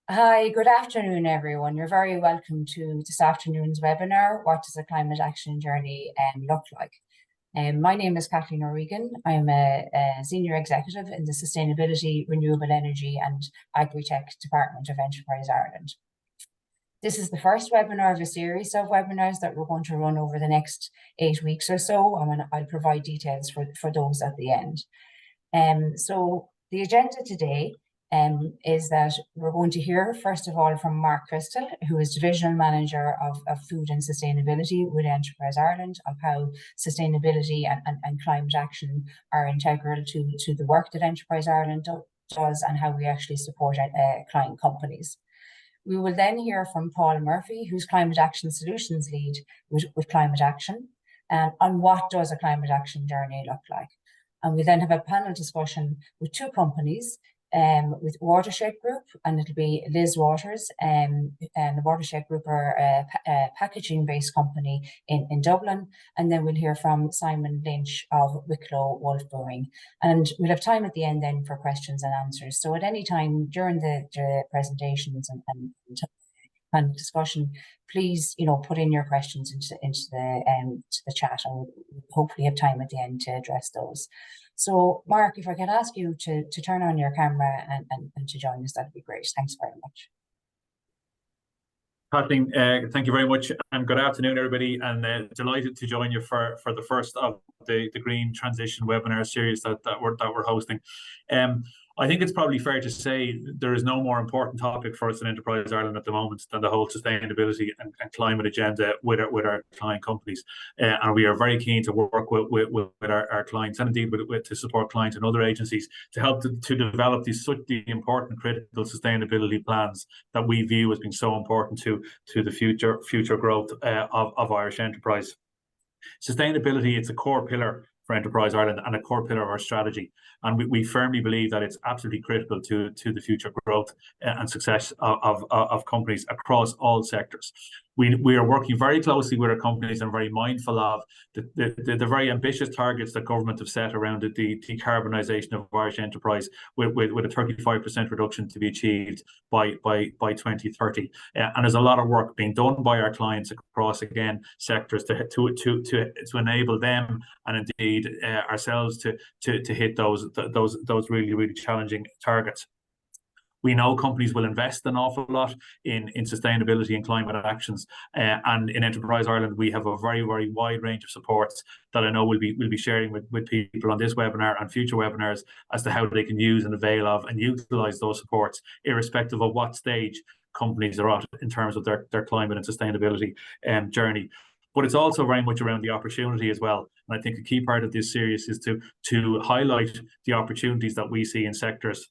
Hi, good afternoon, everyone. You're very welcome to this afternoon's webinar, What Does a Climate Action Journey look like? My name is Kathleen O'Regan. I'm a Senior Executive in the Sustainability, Renewable Energy and Agri-Tech Department of Enterprise Ireland. This is the first webinar of a series of webinars that we're going to run over the next 8 weeks or so, and I'll provide details for those at the end. So the agenda today is that we're going to hear, first of all, from Mark Crystal, who is Divisional Manager of Food and Sustainability with Enterprise Ireland, of how sustainability and climate action are integral to the work that Enterprise Ireland does and how we actually support client companies. We will then hear from Paul Murphy, who's Climate Action Solutions Lead with Climate Action, on what does a climate action journey look like. And we then have a panel discussion with two companies, with Watershed Group, and it'll be Liz Waters. And the Watershed Group are a packaging-based company in Dublin. And then we'll hear from Simon Lynch of Wicklow Wolf Brewing. And we'll have time at the end then for questions and answers. So at any time during the presentations and discussion, please, put in your questions into the chat, and we'll hopefully have time at the end to address those. So, Mark, if I could ask you to turn on your camera and to join us, that'd be great. Thanks very much. Kathleen, thank you very much, and good afternoon, everybody. And delighted to join you for the first of the Green Transition webinar series that we're hosting. I think it's probably fair to say there is no more important topic for us in Enterprise Ireland at the moment than the whole sustainability and climate agenda with our client companies. And we are very keen to work with our clients, and indeed to support clients and other agencies to help to develop the important critical sustainability plans that we view as being so important to the future growth of Irish enterprise. Sustainability, it's a core pillar for Enterprise Ireland and a core pillar of our strategy. And we firmly believe that it's absolutely critical to the future growth and success of companies across all sectors. We are working very closely with our companies and very mindful of the very ambitious targets that government have set around the decarbonisation of Irish enterprise with a 35% reduction to be achieved by 2030. And there's a lot of work being done by our clients across, again, sectors to enable them and indeed ourselves to hit those really challenging targets. We know companies will invest an awful lot in sustainability and climate actions, and in Enterprise Ireland we have a very wide range of supports that I know we'll be sharing with people on this webinar and future webinars as to how they can use and avail of and utilise those supports, irrespective of what stage companies are at in terms of their climate and sustainability journey. But it's also very much around the opportunity as well. And I think a key part of this series is to highlight the opportunities that we see in sectors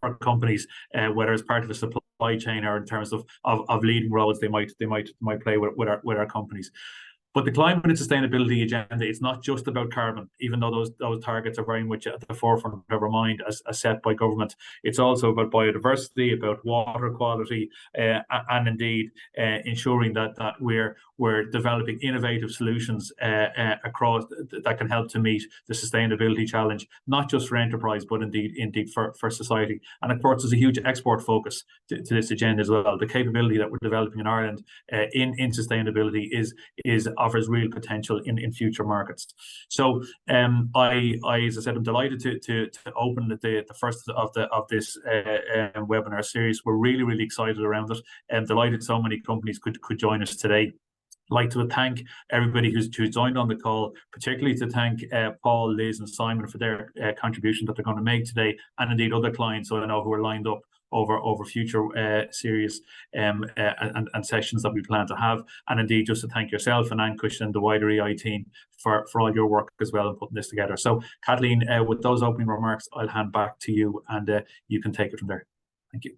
for companies, whether as part of the supply chain or in terms of leading roles they might play with our companies. But the climate and sustainability agenda, it's not just about carbon, even though those targets are very much at the forefront of our mind as set by government. It's also about biodiversity, about water quality, and indeed ensuring that we're developing innovative solutions across that can help to meet the sustainability challenge, not just for enterprise, but indeed for society. And of course, there's a huge export focus to this agenda as well. The capability that we're developing in Ireland in sustainability offers real potential in future markets. So I as I said, I'm delighted to open the first of this webinar series. We're really excited around it, and delighted so many companies could join us today. I'd like to thank everybody who's joined on the call, particularly to thank Paul, Liz and Simon for their contribution that they're going to make today, and indeed other clients I know who are lined up over future series and sessions that we plan to have. And indeed just to thank yourself and Ankush and the wider EI team for all your work as well in putting this together. So Kathleen, with those opening remarks, I'll hand back to you and you can take it from there. Thank you.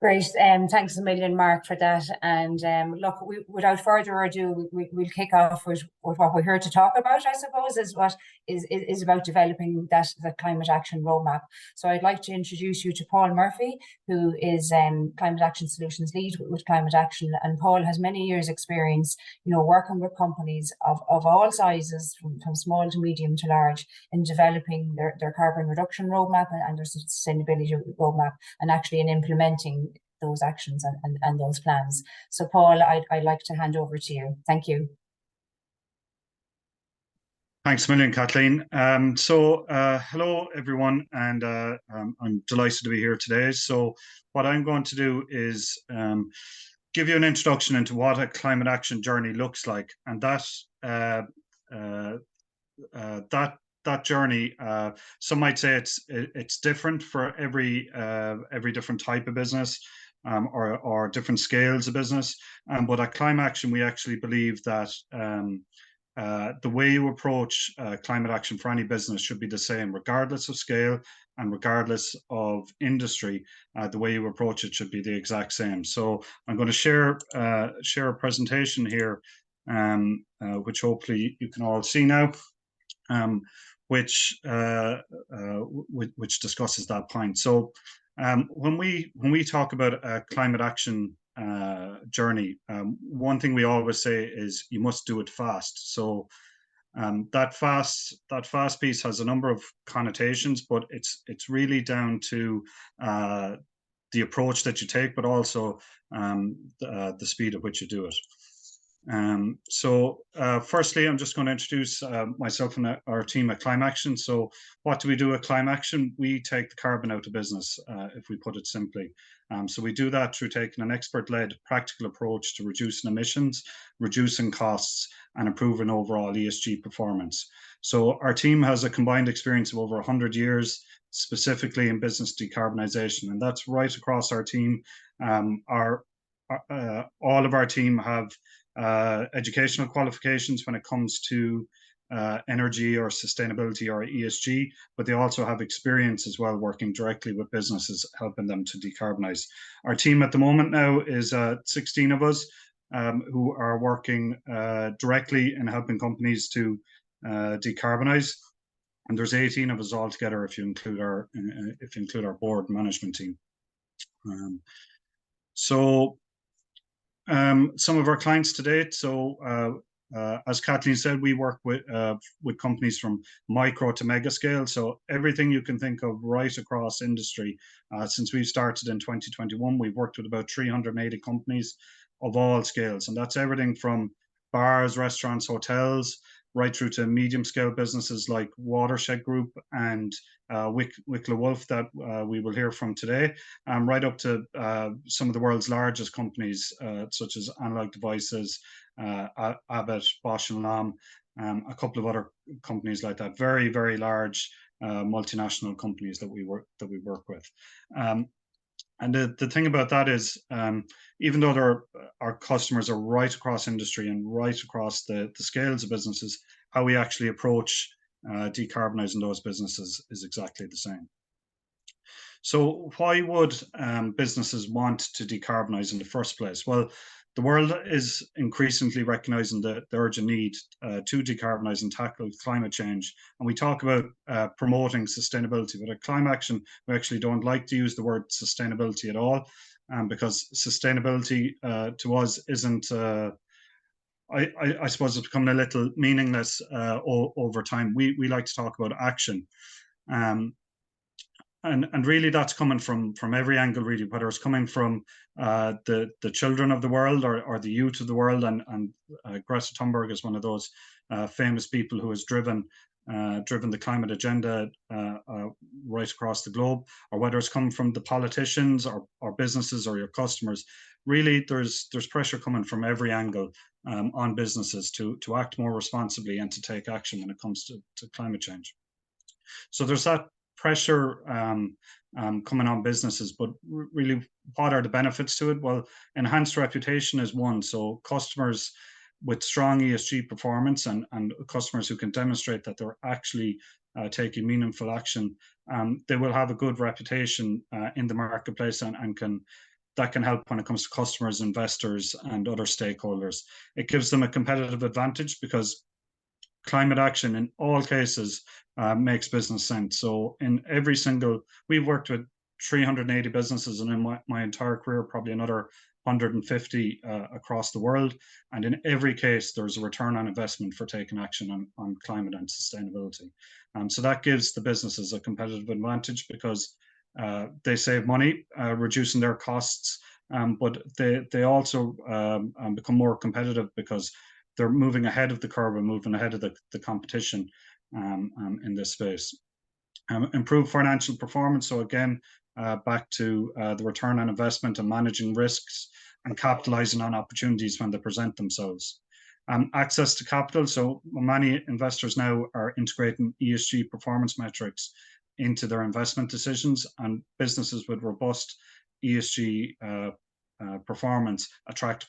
Great. Thanks a million, Mark, for that. And look, without further ado, we'll kick off with what we're here to talk about, I suppose, is what is about developing the climate action roadmap. So I'd like to introduce you to Paul Murphy, who is Climate Action Solutions Lead with Climate Action. And Paul has many years' experience, working with companies of all sizes, from small to medium to large, in developing their carbon reduction roadmap and their sustainability roadmap, and actually in implementing those actions and those plans. So Paul, I'd like to hand over to you. Thank you. Thanks a million, Kathleen. Hello everyone, and I'm delighted to be here today. So what I'm going to do is give you an introduction into what a climate action journey looks like, and that journey, some might say it's different for every different type of business, or different scales of business. But at Climate Action, we actually believe that the way you approach climate action for any business should be the same, regardless of scale and regardless of industry. The way you approach it should be the exact same. So I'm going to share a presentation here, which hopefully you can all see now, which discusses that point. So when we talk about a climate action journey, one thing we always say is you must do it fast. So that fast piece has a number of connotations, but it's really down to the approach that you take, but also the speed at which you do it. Firstly, I'm just going to introduce myself and our team at Climate Action. So what do we do at Climate Action? We take the carbon out of business, if we put it simply. So we do that through taking an expert-led practical approach to reducing emissions, reducing costs, and improving overall ESG performance. So our team has a combined experience of over 100 years, specifically in business decarbonisation, and that's right across our team. All of our team have educational qualifications when it comes to energy or sustainability or ESG, but they also have experience as well working directly with businesses, helping them to decarbonize. Our team at the moment now is 16 of us who are working directly in helping companies to decarbonize, and there's 18 of us altogether if you include our board management team. Some of our clients to date. So as Kathleen said, we work with companies from micro to mega scale. So everything you can think of right across industry. Since we've started in 2021, we've worked with about 380 companies of all scales. And that's everything from bars, restaurants, hotels, right through to medium scale businesses like Watershed Group and Wicklow Wolf that we will hear from today, right up to some of the world's largest companies, such as Analog Devices, Abbott, Bosch and Lomb, a couple of other companies like that. Very, very large multinational companies that we work with. And the thing about that is, even though our customers are right across industry and right across the scales of businesses, how we actually approach decarbonising those businesses is exactly the same. So why would businesses want to decarbonise in the first place? Well, the world is increasingly recognising the urgent need to decarbonise and tackle climate change. And we talk about promoting sustainability, but at Climate Action, we actually don't like to use the word sustainability at all, because sustainability to us isn't, I suppose it's becoming a little meaningless over time. We like to talk about action. And really that's coming from every angle, really, whether it's coming from the children of the world or the youth of the world, and Greta Thunberg is one of those famous people who has driven the climate agenda right across the globe, or whether it's coming from the politicians or businesses or your customers. Really, there's pressure coming from every angle on businesses to act more responsibly and to take action when it comes to climate change. So there's that pressure coming on businesses, but really, what are the benefits to it? Well, enhanced reputation is one. So customers with strong ESG performance and customers who can demonstrate that they're actually taking meaningful action, they will have a good reputation in the marketplace and can that can help when it comes to customers, investors, and other stakeholders. It gives them a competitive advantage because climate action in all cases makes business sense. So in every single, we've worked with 380 businesses, and in my entire career, probably another 150 across the world. And in every case, there's a return on investment for taking action on climate and sustainability. So that gives the businesses a competitive advantage because they save money, reducing their costs, but they also become more competitive because they're moving ahead of the curve and moving ahead of the competition in this space. Improve financial performance. So again, back to the return on investment and managing risks and capitalizing on opportunities when they present themselves. Access to capital. So many investors now are integrating ESG performance metrics into their investment decisions, and businesses with robust ESG performance attract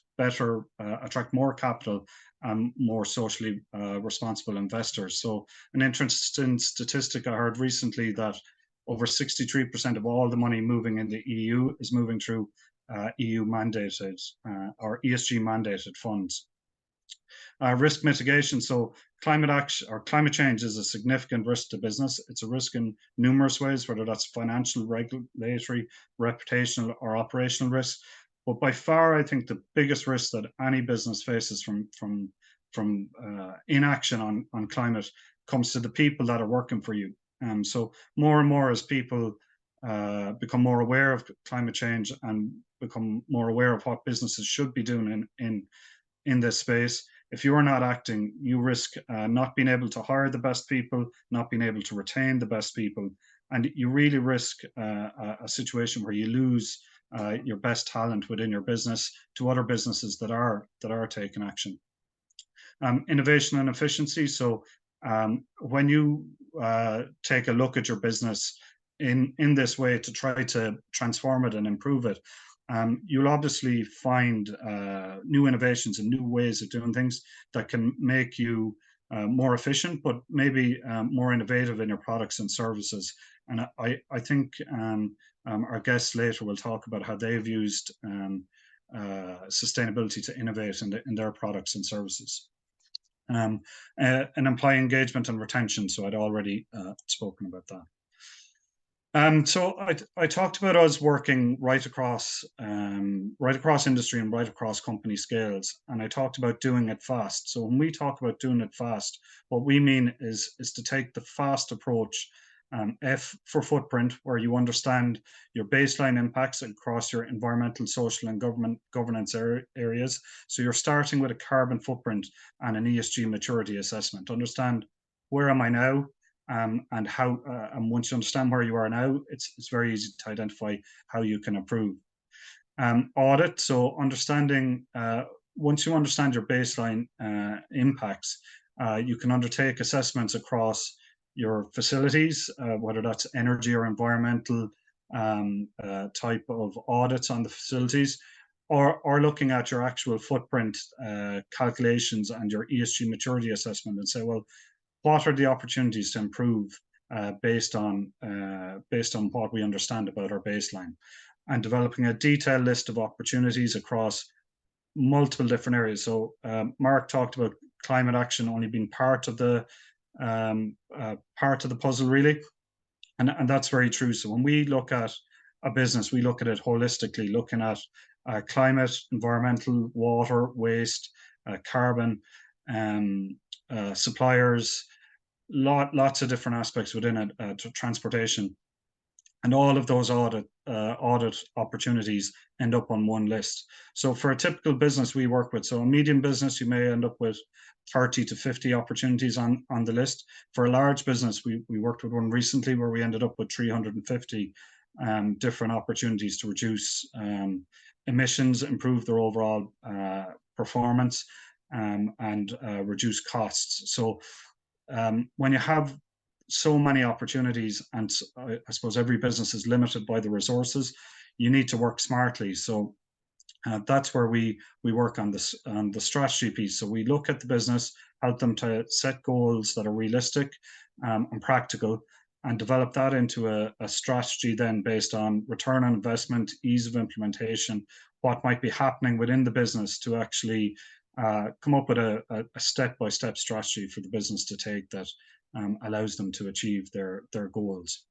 more capital and more socially responsible investors. So an interesting statistic I heard recently that over 63% of all the money moving in the EU is moving through EU mandated or ESG mandated funds. Risk mitigation. So climate action or climate change is a significant risk to business. It's a risk in numerous ways, whether that's financial, regulatory, reputational, or operational risk. But by far, I think the biggest risk that any business faces from inaction on climate comes to the people that are working for you. So more and more as people become more aware of climate change and become more aware of what businesses should be doing in this space, if you are not acting, you risk not being able to hire the best people, not being able to retain the best people, and you really risk a situation where you lose your best talent within your business to other businesses that are taking action. Innovation and efficiency. So when you take a look at your business in this way to try to transform it and improve it, you'll obviously find new innovations and new ways of doing things that can make you more efficient, but maybe more innovative in your products and services. And I think our guests later will talk about how they've used sustainability to innovate in their products and services. And employee engagement and retention. So I'd already spoken about that. So I talked about us working right across industry and right across company scales, and I talked about doing it fast. So when we talk about doing it fast, what we mean is to take the fast approach. F for footprint, where you understand your baseline impacts across your environmental, social, and governance areas. So you're starting with a carbon footprint and an ESG maturity assessment. Understand where am I now, and how. And once you understand where you are now, it's very easy to identify how you can improve. Audit. So understanding. Once you understand your baseline impacts, you can undertake assessments across your facilities, whether that's energy or environmental type of audits on the facilities, or looking at your actual footprint calculations and your ESG maturity assessment and say, well, what are the opportunities to improve based on what we understand about our baseline, and developing a detailed list of opportunities across multiple different areas. So Mark talked about climate action only being part of the puzzle, really, and that's very true. So when we look at a business, we look at it holistically, looking at climate, environmental, water, waste, carbon, suppliers, lots of different aspects within it, transportation, and all of those audit opportunities end up on one list. So for a typical business we work with, so a medium business, you may end up with 30 to 50 opportunities on the list. For a large business, we worked with one recently where we ended up with 350 different opportunities to reduce emissions, improve their overall performance, and reduce costs. So when you have so many opportunities, and I suppose every business is limited by the resources, you need to work smartly. So that's where we work on this, on the strategy piece. So we look at the business, help them to set goals that are realistic and practical, and develop that into a strategy then based on return on investment, ease of implementation, what might be happening within the business to actually come up with a step-by-step strategy for the business to take that allows them to achieve their goals.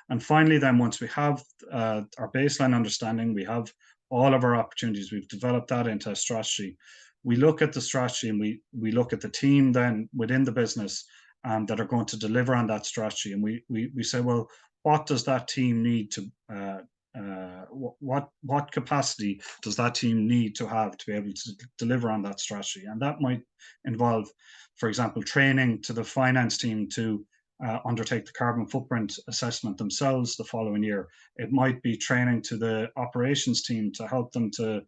And finally, then once we have our baseline understanding, we have all of our opportunities, we've developed that into a strategy. We look at the strategy and we look at the team then within the business that are going to deliver on that strategy. And we say, well, what does that team need to, what capacity does that team need to have to be able to deliver on that strategy? And that might involve, for example, training to the finance team to undertake the carbon footprint assessment themselves the following year. It might be training to the operations team to help them to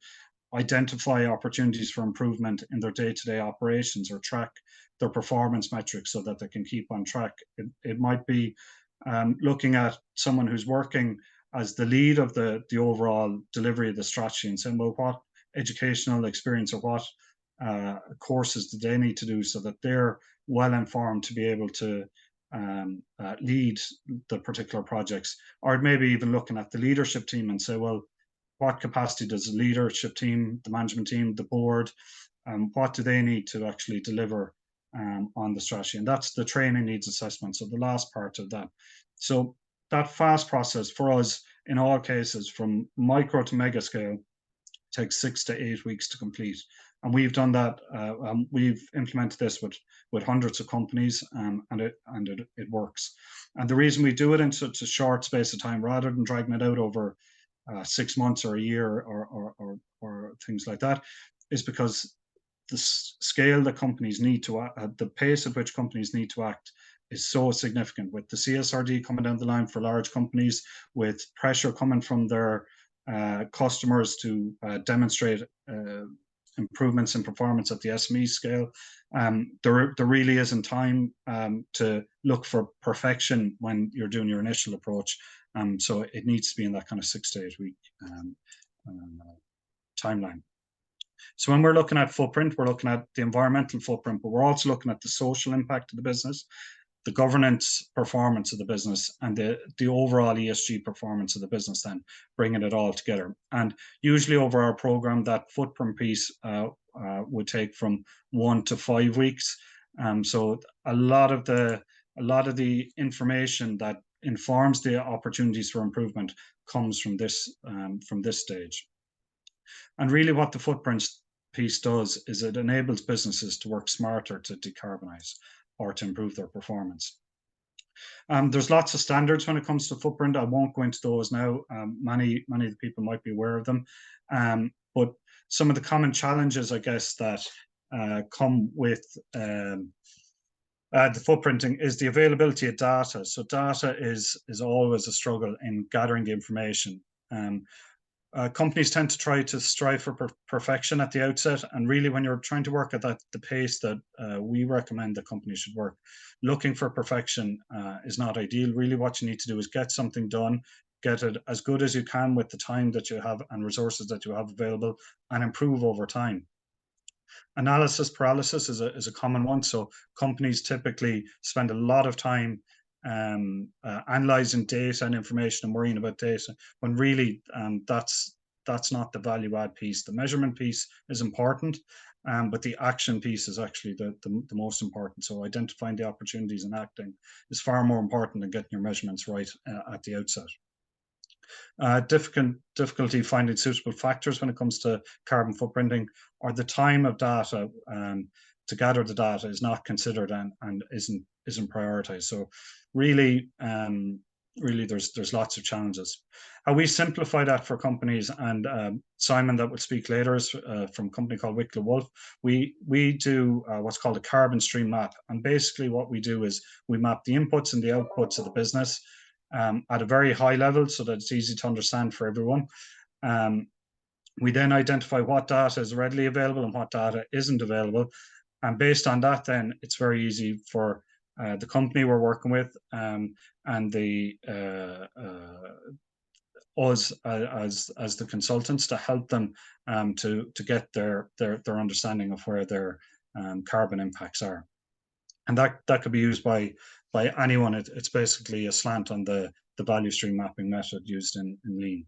identify opportunities for improvement in their day-to-day operations or track their performance metrics so that they can keep on track. It might be looking at someone who's working as the lead of the overall delivery of the strategy and saying, well, what educational experience or what courses do they need to do so that they're well informed to be able to lead the particular projects. Or maybe even looking at the leadership team and say, well, what capacity does the leadership team, the management team, the board, what do they need to actually deliver on the strategy? And that's the training needs assessment. So the last part of that. So that FAST process for us in all cases from micro to mega scale takes 6 to 8 weeks to complete. And we've done that. We've implemented this with hundreds of companies, and it works. And the reason we do it in such a short space of time, rather than dragging it out over 6 months or a year or things like that, is because the scale that companies need to, the pace at which companies need to act is so significant. With the CSRD coming down the line for large companies, with pressure coming from their customers to demonstrate improvements in performance at the SME scale, there really isn't time to look for perfection when you're doing your initial approach. So it needs to be in that kind of 6 to 8 week timeline. So when we're looking at footprint, we're looking at the environmental footprint, but we're also looking at the social impact of the business, the governance performance of the business, and the overall ESG performance of the business, then bringing it all together. And usually over our program, that footprint piece would take from 1 to 5 weeks. So a lot of the information that informs the opportunities for improvement comes from this stage. And really what the footprint piece does is it enables businesses to work smarter to decarbonize or to improve their performance. There's lots of standards when it comes to footprint. I won't go into those now. Many of the people might be aware of them. But some of the common challenges, I guess, that come with the footprinting is the availability of data. So data is always a struggle in gathering the information. Companies tend to try to strive for perfection at the outset, and really when you're trying to work at the pace that we recommend that companies should work, looking for perfection is not ideal. Really what you need to do is get something done, get it as good as you can with the time that you have and resources that you have available, and improve over time. Analysis paralysis is a common one. So companies typically spend a lot of time analyzing data and information and worrying about data, when really that's not the value add piece. The measurement piece is important, but the action piece is actually the most important. So identifying the opportunities and acting is far more important than getting your measurements right at the outset. Difficulty finding suitable factors when it comes to carbon footprinting, or the time of data to gather the data is not considered and isn't prioritized. So really there's lots of challenges. How we simplify that for companies, and Simon that will speak later is from a company called Wicklow Wolf. We do what's called a carbon stream map, and basically what we do is we map the inputs and the outputs of the business at a very high level so that it's easy to understand for everyone. We then identify what data is readily available and what data isn't available. And based on that, then it's very easy for the company we're working with and us as the consultants to help them to get their understanding of where their carbon impacts are. and that could be used by anyone. It's basically a slant on the value stream mapping method used in Lean.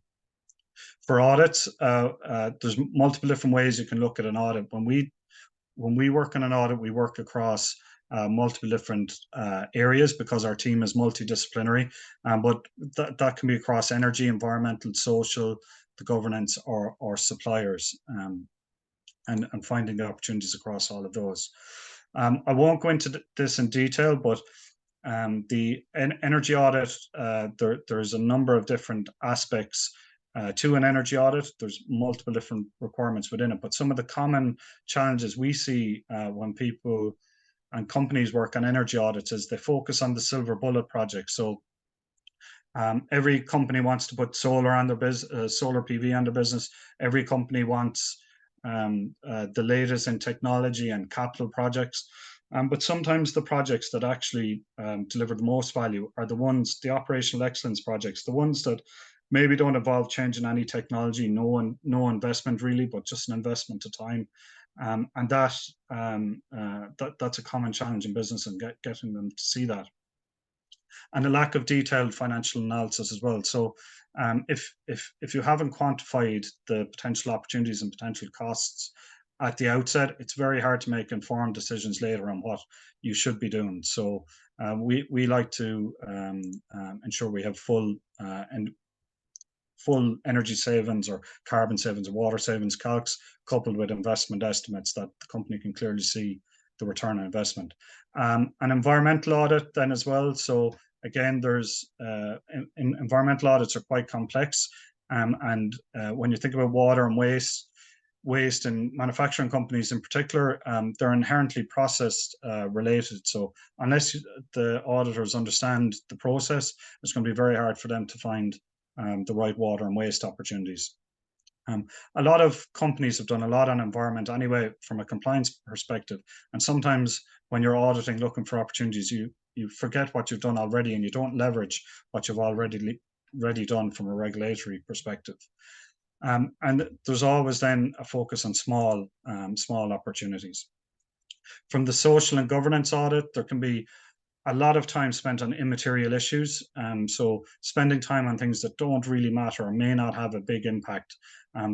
For audits, there's multiple different ways you can look at an audit. When we work on an audit, we work across multiple different areas because our team is multidisciplinary, but that can be across energy, environmental, social, the governance, or suppliers, and finding the opportunities across all of those. I won't go into this in detail, but the energy audit, there's a number of different aspects to an energy audit. There's multiple different requirements within it, but some of the common challenges we see when people and companies work on energy audits is they focus on the silver bullet project. So every company wants to put solar on their business, solar PV on their business. Every company wants the latest in technology and capital projects. But sometimes the projects that actually deliver the most value are the operational excellence projects, the ones that maybe don't involve changing any technology, no investment really, but just an investment of time. And that's a common challenge in business, and getting them to see that. And a lack of detailed financial analysis as well. So if you haven't quantified the potential opportunities and potential costs at the outset, it's very hard to make informed decisions later on what you should be doing. So we like to ensure we have full energy savings or carbon savings or water savings calcs coupled with investment estimates that the company can clearly see the return on investment. An environmental audit then as well. So again, there's environmental audits are quite complex, and when you think about water and waste in manufacturing companies in particular, they're inherently process related. So unless the auditors understand the process, it's going to be very hard for them to find the right water and waste opportunities. A lot of companies have done a lot on environment anyway from a compliance perspective, and sometimes when you're auditing looking for opportunities, you forget what you've done already and you don't leverage what you've already done from a regulatory perspective. And there's always then a focus on small opportunities. From the social and governance audit, there can be a lot of time spent on immaterial issues. So spending time on things that don't really matter or may not have a big impact,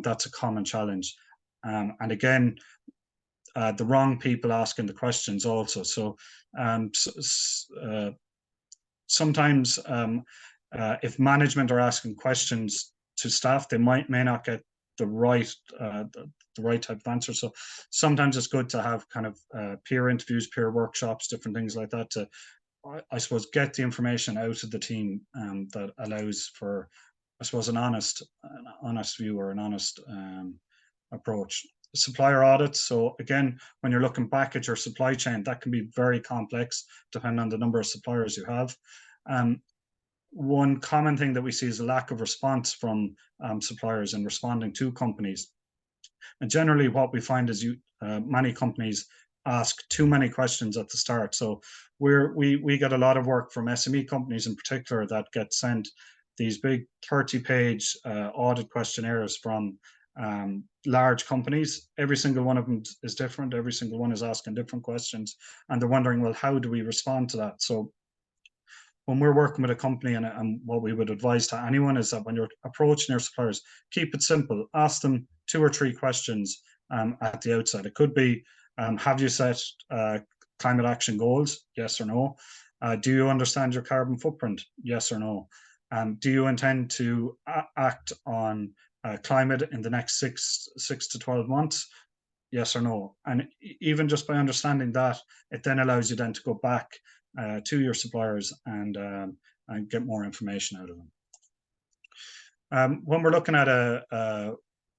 that's a common challenge. And again, the wrong people asking the questions also. So sometimes if management are asking questions to staff, they may not get the right type of answer. So sometimes it's good to have kind of peer interviews, peer workshops, different things like that to, I suppose, get the information out of the team that allows for, I suppose, an honest view or an honest approach. Supplier audits. So again, when you're looking back at your supply chain, that can be very complex depending on the number of suppliers you have. One common thing that we see is a lack of response from suppliers in responding to companies. And generally what we find is many companies ask too many questions at the start. So we get a lot of work from SME companies in particular that get sent these big 30-page audit questionnaires from large companies. Every single one of them is different. Every single one is asking different questions, and they're wondering, well, how do we respond to that? So when we're working with a company, and what we would advise to anyone is that when you're approaching your suppliers, keep it simple. Ask them 2 or 3 questions at the outset. It could be, have you set climate action goals? Yes or no. Do you understand your carbon footprint? Yes or no. Do you intend to act on climate in the next 6 to 12 months? Yes or no. And even just by understanding that, it then allows you then to go back to your suppliers and get more information out of them. When we're looking at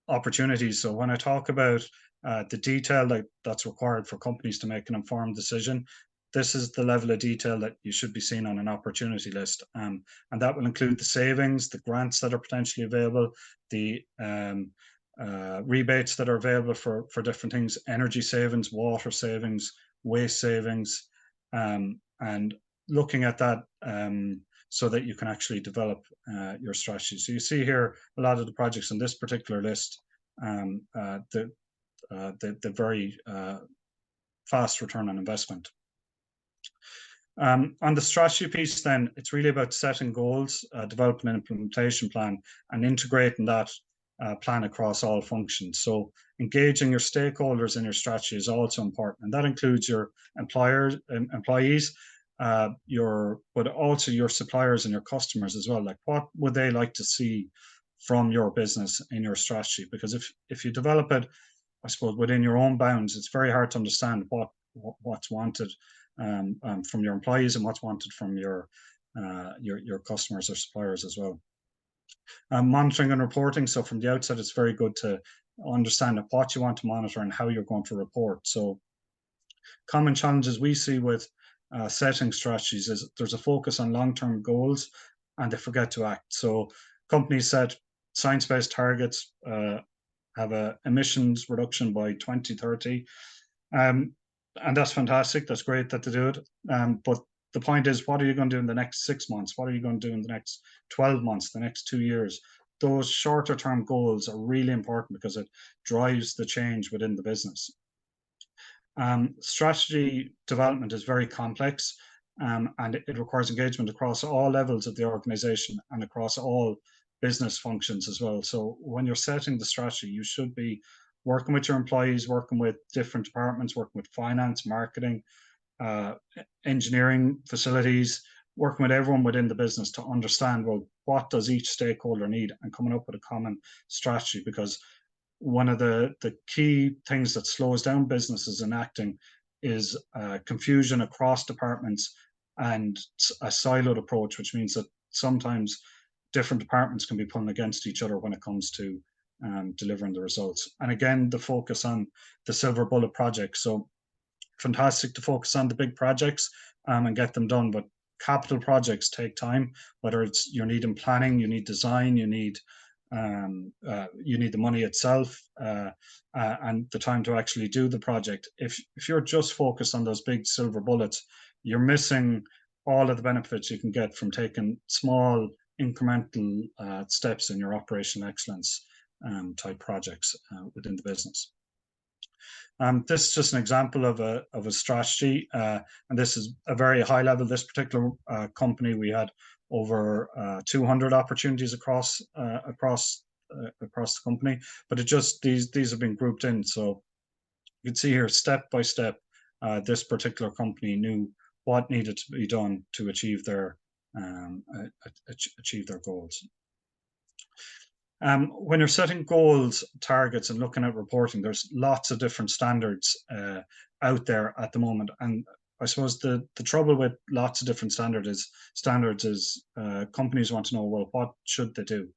opportunities, so when I talk about the detail that's required for companies to make an informed decision, this is the level of detail that you should be seeing on an opportunity list. And that will include the savings, the grants that are potentially available, the rebates that are available for different things, energy savings, water savings, waste savings, and looking at that so that you can actually develop your strategy. So you see here a lot of the projects on this particular list, the very fast return on investment. On the strategy piece, then it's really about setting goals, developing an implementation plan, and integrating that plan across all functions. So engaging your stakeholders in your strategy is also important, and that includes your employees, but also your suppliers and your customers as well. Like, what would they like to see from your business in your strategy? Because if you develop it, I suppose, within your own bounds, it's very hard to understand what's wanted from your employees and what's wanted from your customers or suppliers as well. Monitoring and reporting. So from the outset, it's very good to understand what you want to monitor and how you're going to report. So common challenges we see with setting strategies is there's a focus on long-term goals and they forget to act. So companies set science-based targets, have a emissions reduction by 2030. And that's fantastic. That's great that they do it. But the point is, what are you going to do in the next 6 months? What are you going to do in the next 12 months, the next 2 years? Those shorter term goals are really important because it drives the change within the business. Strategy development is very complex, and it requires engagement across all levels of the organization and across all business functions as well. So when you're setting the strategy, you should be working with your employees, working with different departments, working with finance, marketing, engineering, facilities, working with everyone within the business to understand, well, what does each stakeholder need, and coming up with a common strategy. Because one of the key things that slows down businesses in acting is confusion across departments and a siloed approach, which means that sometimes different departments can be pulling against each other when it comes to delivering the results. And again, the focus on the silver bullet projects. So fantastic to focus on the big projects and get them done, but capital projects take time, whether it's you're needing planning, you need design, you need the money itself and the time to actually do the project. If you're just focused on those big silver bullets, you're missing all of the benefits you can get from taking small incremental steps in your operational excellence type projects within the business. This is just an example of a strategy, and this is a very high level. This particular company, we had over 200 opportunities across the company, but it just these have been grouped in. So you can see here, step by step, this particular company knew what needed to be done to achieve their goals. When you're setting goals, targets, and looking at reporting, there's lots of different standards out there at the moment. And I suppose the trouble with lots of different standards is companies want to know, well, what should they do?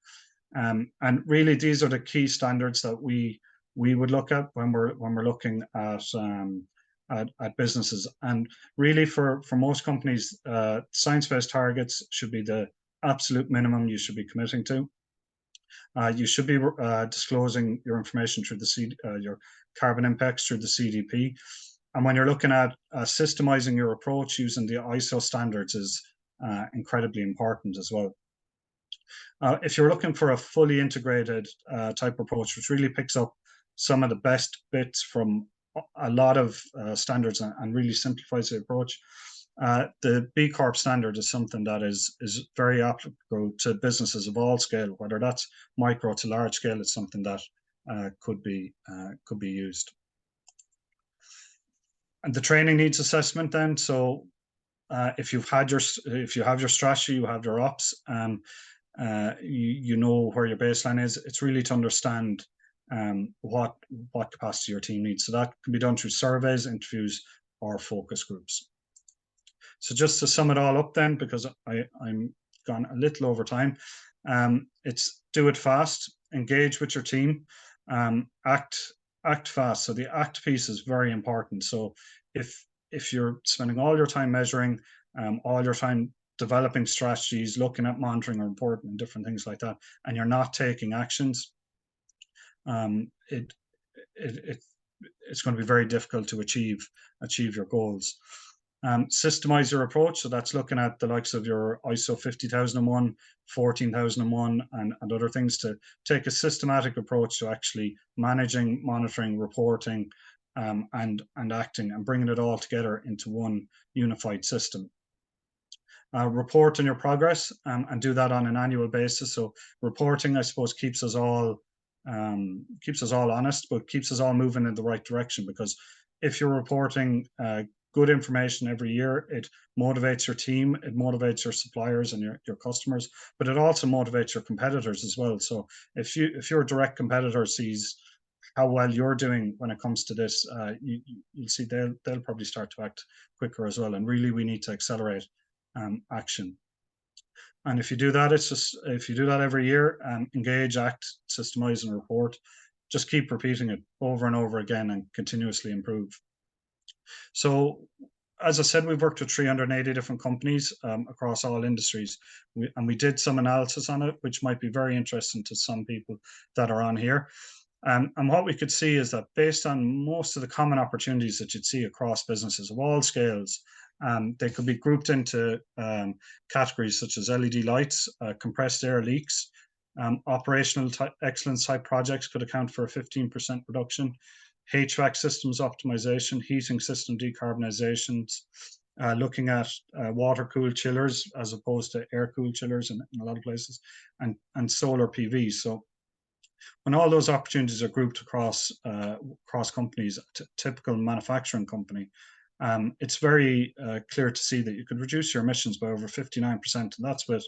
And really, these are the key standards that we would look at when we're looking at businesses. And really, for most companies, science-based targets should be the absolute minimum you should be committing to. You should be disclosing your information through your carbon impacts through the CDP. And when you're looking at systemizing your approach using the ISO standards is incredibly important as well. If you're looking for a fully integrated type approach, which really picks up some of the best bits from a lot of standards and really simplifies the approach, the B Corp standard is something that is very applicable to businesses of all scale, whether that's micro to large scale. It's something that could be used. And the training needs assessment then. So if you have your strategy, you have your ops, you know where your baseline is. It's really to understand what capacity your team needs. So that can be done through surveys, interviews, or focus groups. So just to sum it all up then, because I'm gone a little over time, it's do it fast, engage with your team, act fast. So the act piece is very important. So if you're spending all your time measuring, all your time developing strategies, looking at monitoring or reporting and different things like that, and you're not taking actions, it's going to be very difficult to achieve your goals. Systemize your approach. So that's looking at the likes of your ISO 50001, 14001, and other things to take a systematic approach to actually managing, monitoring, reporting, and acting and bringing it all together into one unified system. Report on your progress and do that on an annual basis. So reporting, I suppose, keeps us all honest, but keeps us all moving in the right direction, because if you're reporting good information every year, it motivates your team, it motivates your suppliers and your customers, but it also motivates your competitors as well. So if your direct competitor sees how well you're doing when it comes to this, you'll see they'll probably start to act quicker as well. And really, we need to accelerate action. And if you do that, if you do that every year, engage, act, systemize, and report, just keep repeating it over and over again and continuously improve. So, as I said, we've worked with 380 different companies across all industries, and we did some analysis on it, which might be very interesting to some people that are on here. And what we could see is that based on most of the common opportunities that you'd see across businesses of all scales, they could be grouped into categories such as LED lights, compressed air leaks, operational excellence type projects could account for a 15% reduction, HVAC systems optimization, heating system decarbonizations, looking at water-cooled chillers as opposed to air-cooled chillers in a lot of places, and solar PV. So when all those opportunities are grouped across companies, typical manufacturing company, it's very clear to see that you could reduce your emissions by over 59%, and that's with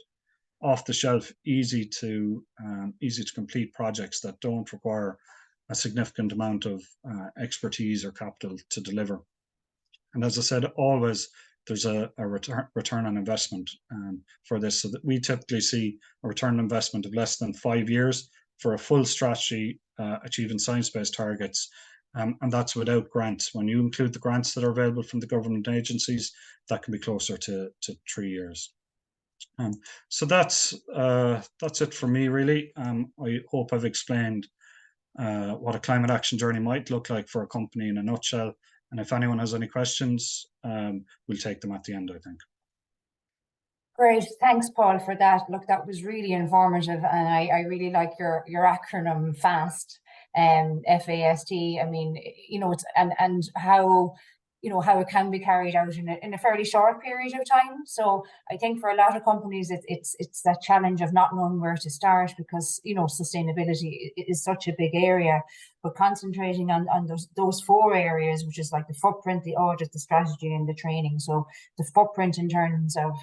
off-the-shelf, easy to complete projects that don't require a significant amount of expertise or capital to deliver. And as I said, always there's a return on investment for this, so that we typically see a return on investment of less than 5 years for a full strategy achieving science-based targets. And that's without grants. When you include the grants that are available from the government agencies, that can be closer to 3 years. So that's it for me, really. I hope I've explained what a climate action journey might look like for a company in a nutshell. And if anyone has any questions, we'll take them at the end, I think. Great, thanks, Paul, for that. Look, that was really informative, and I really like your acronym FAST, FAST. I mean, it's and how how it can be carried out in a fairly short period of time. So I think for a lot of companies, it's that challenge of not knowing where to start, because sustainability is such a big area. But concentrating on those 4 areas, which is like the footprint, the audit, the strategy, and the training. So the footprint in terms of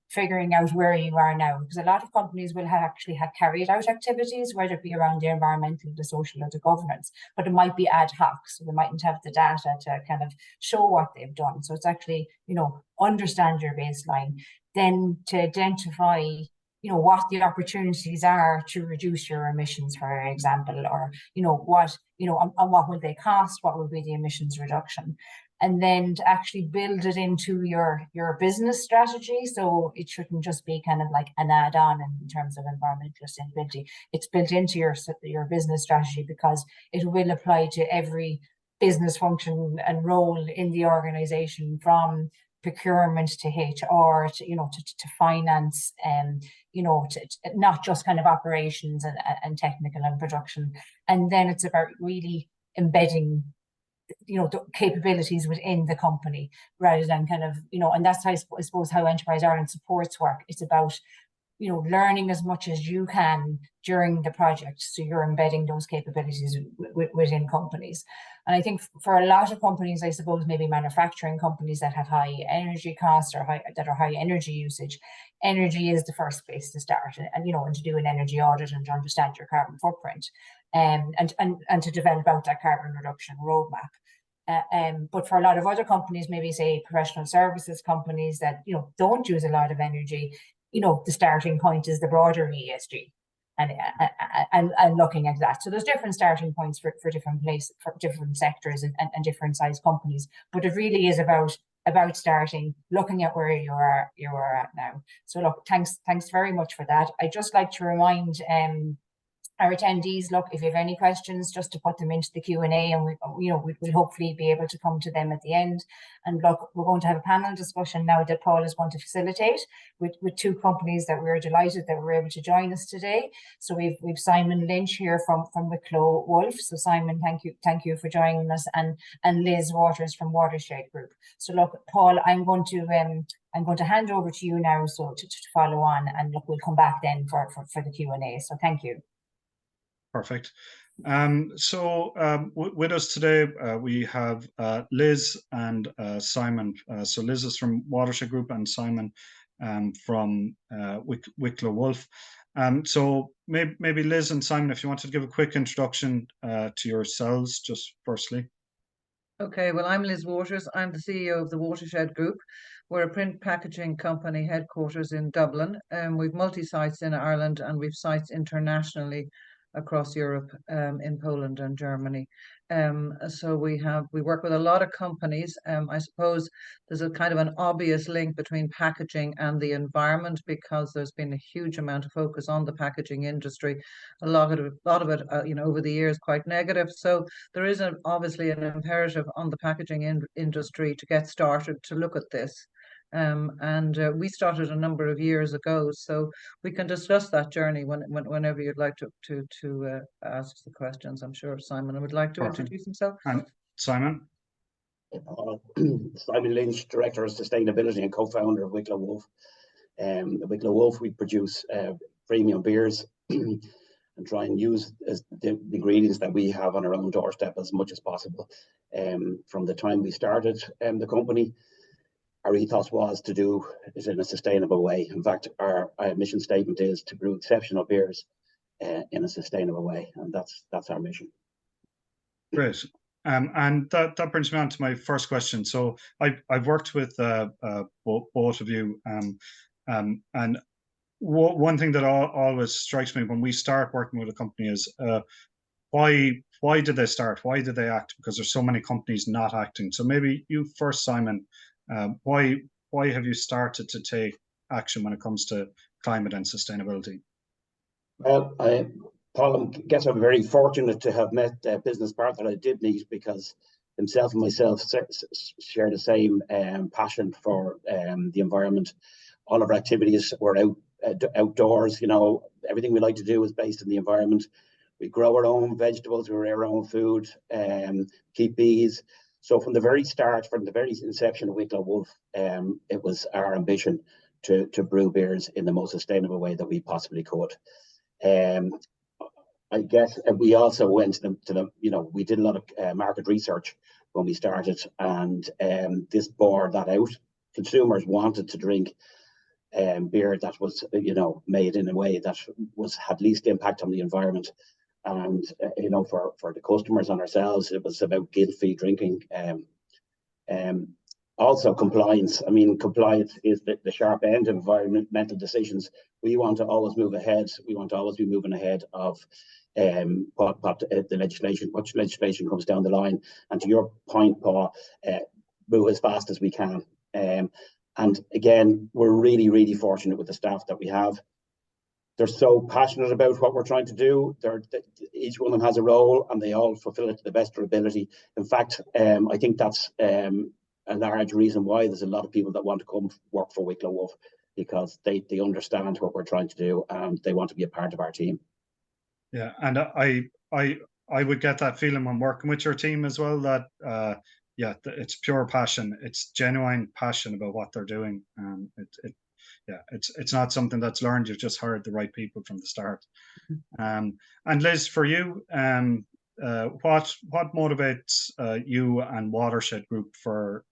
figuring out where you are now, because a lot of companies will actually have carried out activities, whether it be around the environmental, the social, or the governance, but it might be ad hoc, so they mightn't have the data to kind of show what they've done. So it's actually understand your baseline, then to identify what the opportunities are to reduce your emissions, for example, or what and what will they cost, what will be the emissions reduction, and then to actually build it into your business strategy. So it shouldn't just be kind of like an add-on in terms of environmental sustainability. It's built into your business strategy, because it will apply to every business function and role in the organization, from procurement to HR to finance, to not just kind of operations and technical and production. And then it's about really embedding the capabilities within the company, rather than kind of and that's how I suppose how Enterprise Ireland supports work. It's about learning as much as you can during the project, so you're embedding those capabilities within companies. And I think for a lot of companies, I suppose maybe manufacturing companies that have high energy costs or high energy usage, energy is the first place to start, and to do an energy audit and to understand your carbon footprint, and to develop out that carbon reduction roadmap. But for a lot of other companies, maybe say professional services companies that don't use a lot of energy, the starting point is the broader ESG, and looking at that. So there's different starting points for different places, for different sectors and different size companies. But it really is about starting, looking at where you are at now. So look, thanks very much for that. I'd just like to remind our attendees, look, if you have any questions, just to put them into the Q&A, and we'll hopefully be able to come to them at the end. And look, we're going to have a panel discussion now that Paul is going to facilitate with two companies that we're delighted that were able to join us today. So we've Simon Lynch here from Wicklow Wolf. So Simon, thank you for joining us, and Liz Waters from Watershed Group. So look, Paul, I'm going to hand over to you now, so to follow on, and look, we'll come back then for the Q&A. So thank you. Perfect. With us today, we have Liz and Simon. So Liz is from Watershed Group and Simon from Wicklow Wolf. So maybe Liz and Simon, if you wanted to give a quick introduction to yourselves, just firstly. Okay, well, I'm Liz Waters. I'm the CEO of the Watershed Group. We're a print packaging company headquarters in Dublin. We've multi-sites in Ireland, and we've sites internationally across Europe, in Poland and Germany. So we work with a lot of companies. I suppose there's a kind of an obvious link between packaging and the environment, because there's been a huge amount of focus on the packaging industry. A lot of it, over the years, quite negative. So there is obviously an imperative on the packaging industry to get started to look at this. We started a number of years ago, so we can discuss that journey whenever you'd like to ask the questions. I'm sure Simon would like to introduce himself. And Simon? Simon Lynch, Director of Sustainability and co-founder of Wicklow Wolf. At Wicklow Wolf, we produce premium beers and try and use the ingredients that we have on our own doorstep as much as possible. From the time we started the company, our ethos was to do it in a sustainable way. In fact, our mission statement is to brew exceptional beers in a sustainable way, and that's our mission. Great. And that brings me on to my first question. So I've worked with both of you, and one thing that always strikes me when we start working with a company is why did they start? Why did they act? Because there's so many companies not acting. So maybe you first, Simon. Why have you started to take action when it comes to climate and sustainability? Well, Paul, I guess I'm very fortunate to have met a business partner I did meet, because himself and myself share the same passion for the environment. All of our activities were outdoors. Everything we like to do is based on the environment. We grow our own vegetables, we rear our own food, keep bees. So from the very start, from the very inception of Wicklow Wolf, it was our ambition to brew beers in the most sustainable way that we possibly could. I guess we also went to the we did a lot of market research when we started, and this bore that out. Consumers wanted to drink beer that was made in a way that had least impact on the environment. And for the customers and ourselves, it was about guilt-free drinking. Also compliance. I mean, compliance is the sharp end of environmental decisions. We want to always move ahead. We want to always be moving ahead of the legislation. What legislation comes down the line? And to your point, Paul, move as fast as we can. And again, we're really, really fortunate with the staff that we have. They're so passionate about what we're trying to do. Each one of them has a role, and they all fulfill it to the best of their ability. In fact, I think that's a large reason why there's a lot of people that want to come work for Wicklow Wolf, because they understand what we're trying to do, and they want to be a part of our team. Yeah, and I would get that feeling when working with your team as well, that it's pure passion. It's genuine passion about what they're doing. It's not something that's learned. You've just hired the right people from the start. And Liz, for you, what motivates you and Watershed Group for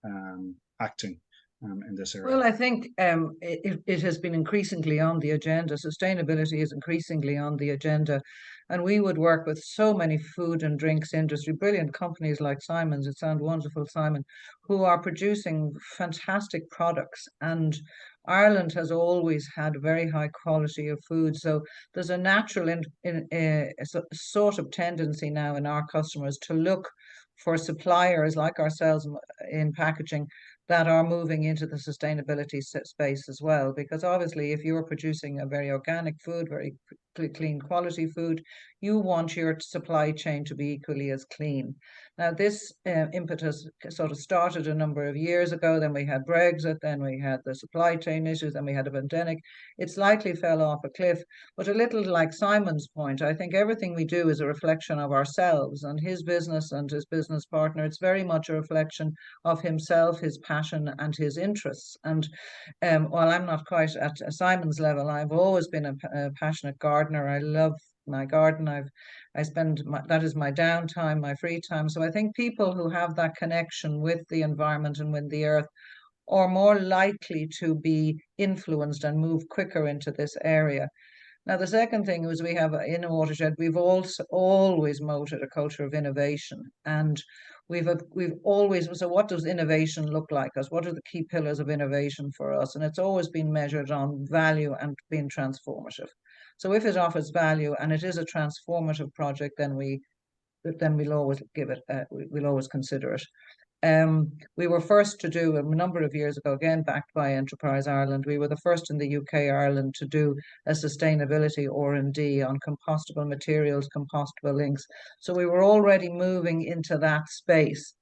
acting in this area? Well, I think it has been increasingly on the agenda. Sustainability is increasingly on the agenda. And we would work with so many food and drinks industry, brilliant companies like Simon's, it sounds wonderful, Simon, who are producing fantastic products. And Ireland has always had very high quality of food. So there's a natural sort of tendency now in our customers to look for suppliers like ourselves in packaging that are moving into the sustainability space as well. Because obviously, if you're producing a very organic food, very clean quality food, you want your supply chain to be equally as clean. Now, this impetus sort of started a number of years ago. Then we had Brexit, then we had the supply chain issues, then we had a pandemic. It slightly fell off a cliff, but a little like Simon's point, I think everything we do is a reflection of ourselves and his business and his business partner. It's very much a reflection of himself, his passion and his interests. And while I'm not quite at Simon's level, I've always been a passionate gardener. I love my garden. That is my downtime, my free time. So I think people who have that connection with the environment and with the earth are more likely to be influenced and move quicker into this area. Now, the second thing is we have in a watershed, we've also always promoted a culture of innovation, and we've always, so what does innovation look like us? What are the key pillars of innovation for us? And it's always been measured on value and being transformative. So if it offers value and it is a transformative project, then we'll always give it, we'll always consider it. We were first to do a number of years ago, again backed by Enterprise Ireland. We were the first in the UK, Ireland, to do a sustainability R&D on compostable materials, compostable inks. So we were already moving into that space.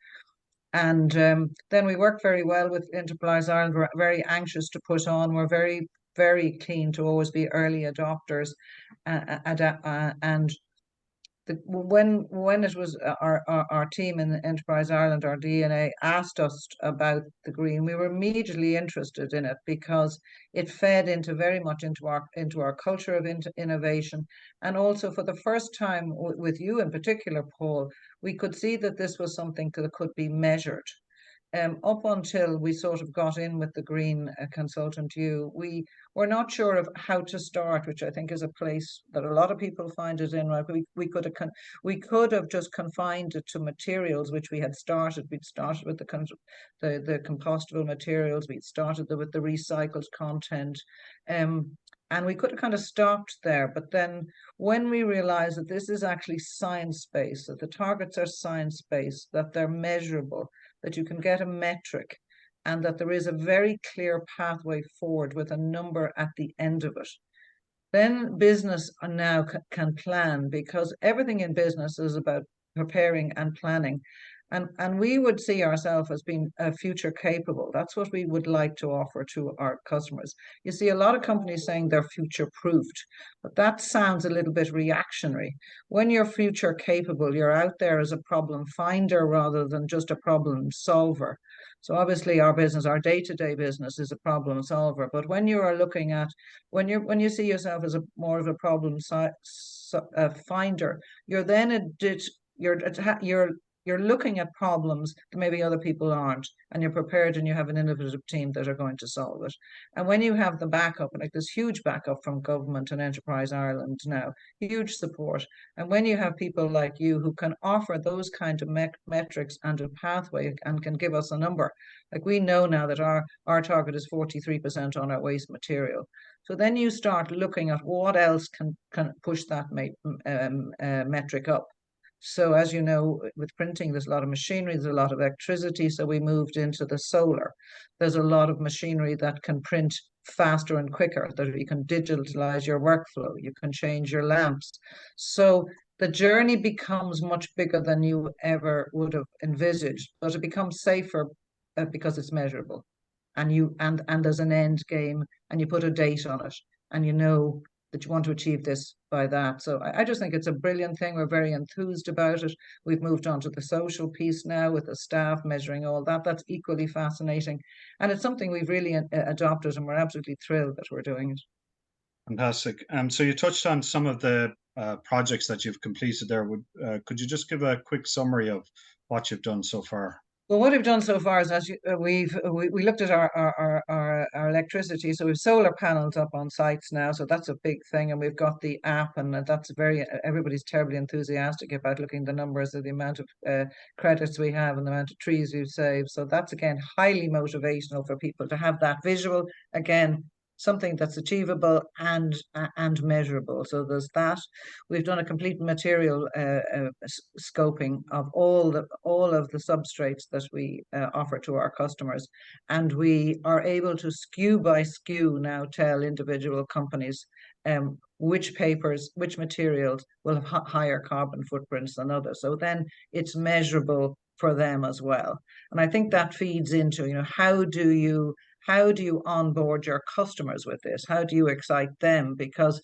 And then we worked very well with Enterprise Ireland. We're very anxious to put on. We're very, very keen to always be early adopters. And when it was our team in Enterprise Ireland, our DNA, asked us about the green, we were immediately interested in it because it fed into very much into our culture of innovation. And also for the first time with you in particular, Paul, we could see that this was something that could be measured. Up until we sort of got in with the green consultant, we were not sure of how to start, which I think is a place that a lot of people find it in. Right, we could have just confined it to materials, which we had started. We'd started with the compostable materials. We'd started with the recycled content, and we could have kind of stopped there. But then when we realized that this is actually science-based, that the targets are science-based, that they're measurable, that you can get a metric, and that there is a very clear pathway forward with a number at the end of it, then business now can plan, because everything in business is about preparing and planning. And we would see ourselves as being future capable. That's what we would like to offer to our customers. You see a lot of companies saying they're future proofed, but that sounds a little bit reactionary. When you're future capable, you're out there as a problem finder rather than just a problem solver. So obviously our business, our day-to-day business, is a problem solver. But when you are looking at, when you see yourself as more of a problem finder, you're then you're looking at problems that maybe other people aren't, and you're prepared and you have an innovative team that are going to solve it. And when you have the backup, like this huge backup from government and Enterprise Ireland now, huge support. And when you have people like you who can offer those kind of metrics and a pathway and can give us a number, like we know now that our target is 43% on our waste material. So then you start looking at what else can push that metric up. So as you know, with printing, there's a lot of machinery, there's a lot of electricity. So we moved into the solar. There's a lot of machinery that can print faster and quicker, that you can digitalize your workflow, you can change your lamps. So the journey becomes much bigger than you ever would have envisaged, but it becomes safer because it's measurable. And there's an end game, and you put a date on it, and you know that you want to achieve this by that. So I just think it's a brilliant thing. We're very enthused about it. We've moved on to the social piece now with the staff measuring all that. That's equally fascinating. And it's something we've really adopted, and we're absolutely thrilled that we're doing it. Fantastic. So you touched on some of the projects that you've completed there. Could you just give a quick summary of what you've done so far? Well, what we've done so far is we looked at our electricity. So we've solar panels up on sites now, so that's a big thing, and we've got the app, and that's everybody's terribly enthusiastic about looking at the numbers of the amount of credits we have and the amount of trees we've saved. So that's again highly motivational for people to have that visual, again, something that's achievable and measurable. So there's that. We've done a complete material scoping of all of the substrates that we offer to our customers, and we are able to SKU by SKU now tell individual companies which papers, which materials will have higher carbon footprints than others. So then it's measurable for them as well. And I think that feeds into, you know, how do you onboard your customers with this? How do you excite them? Because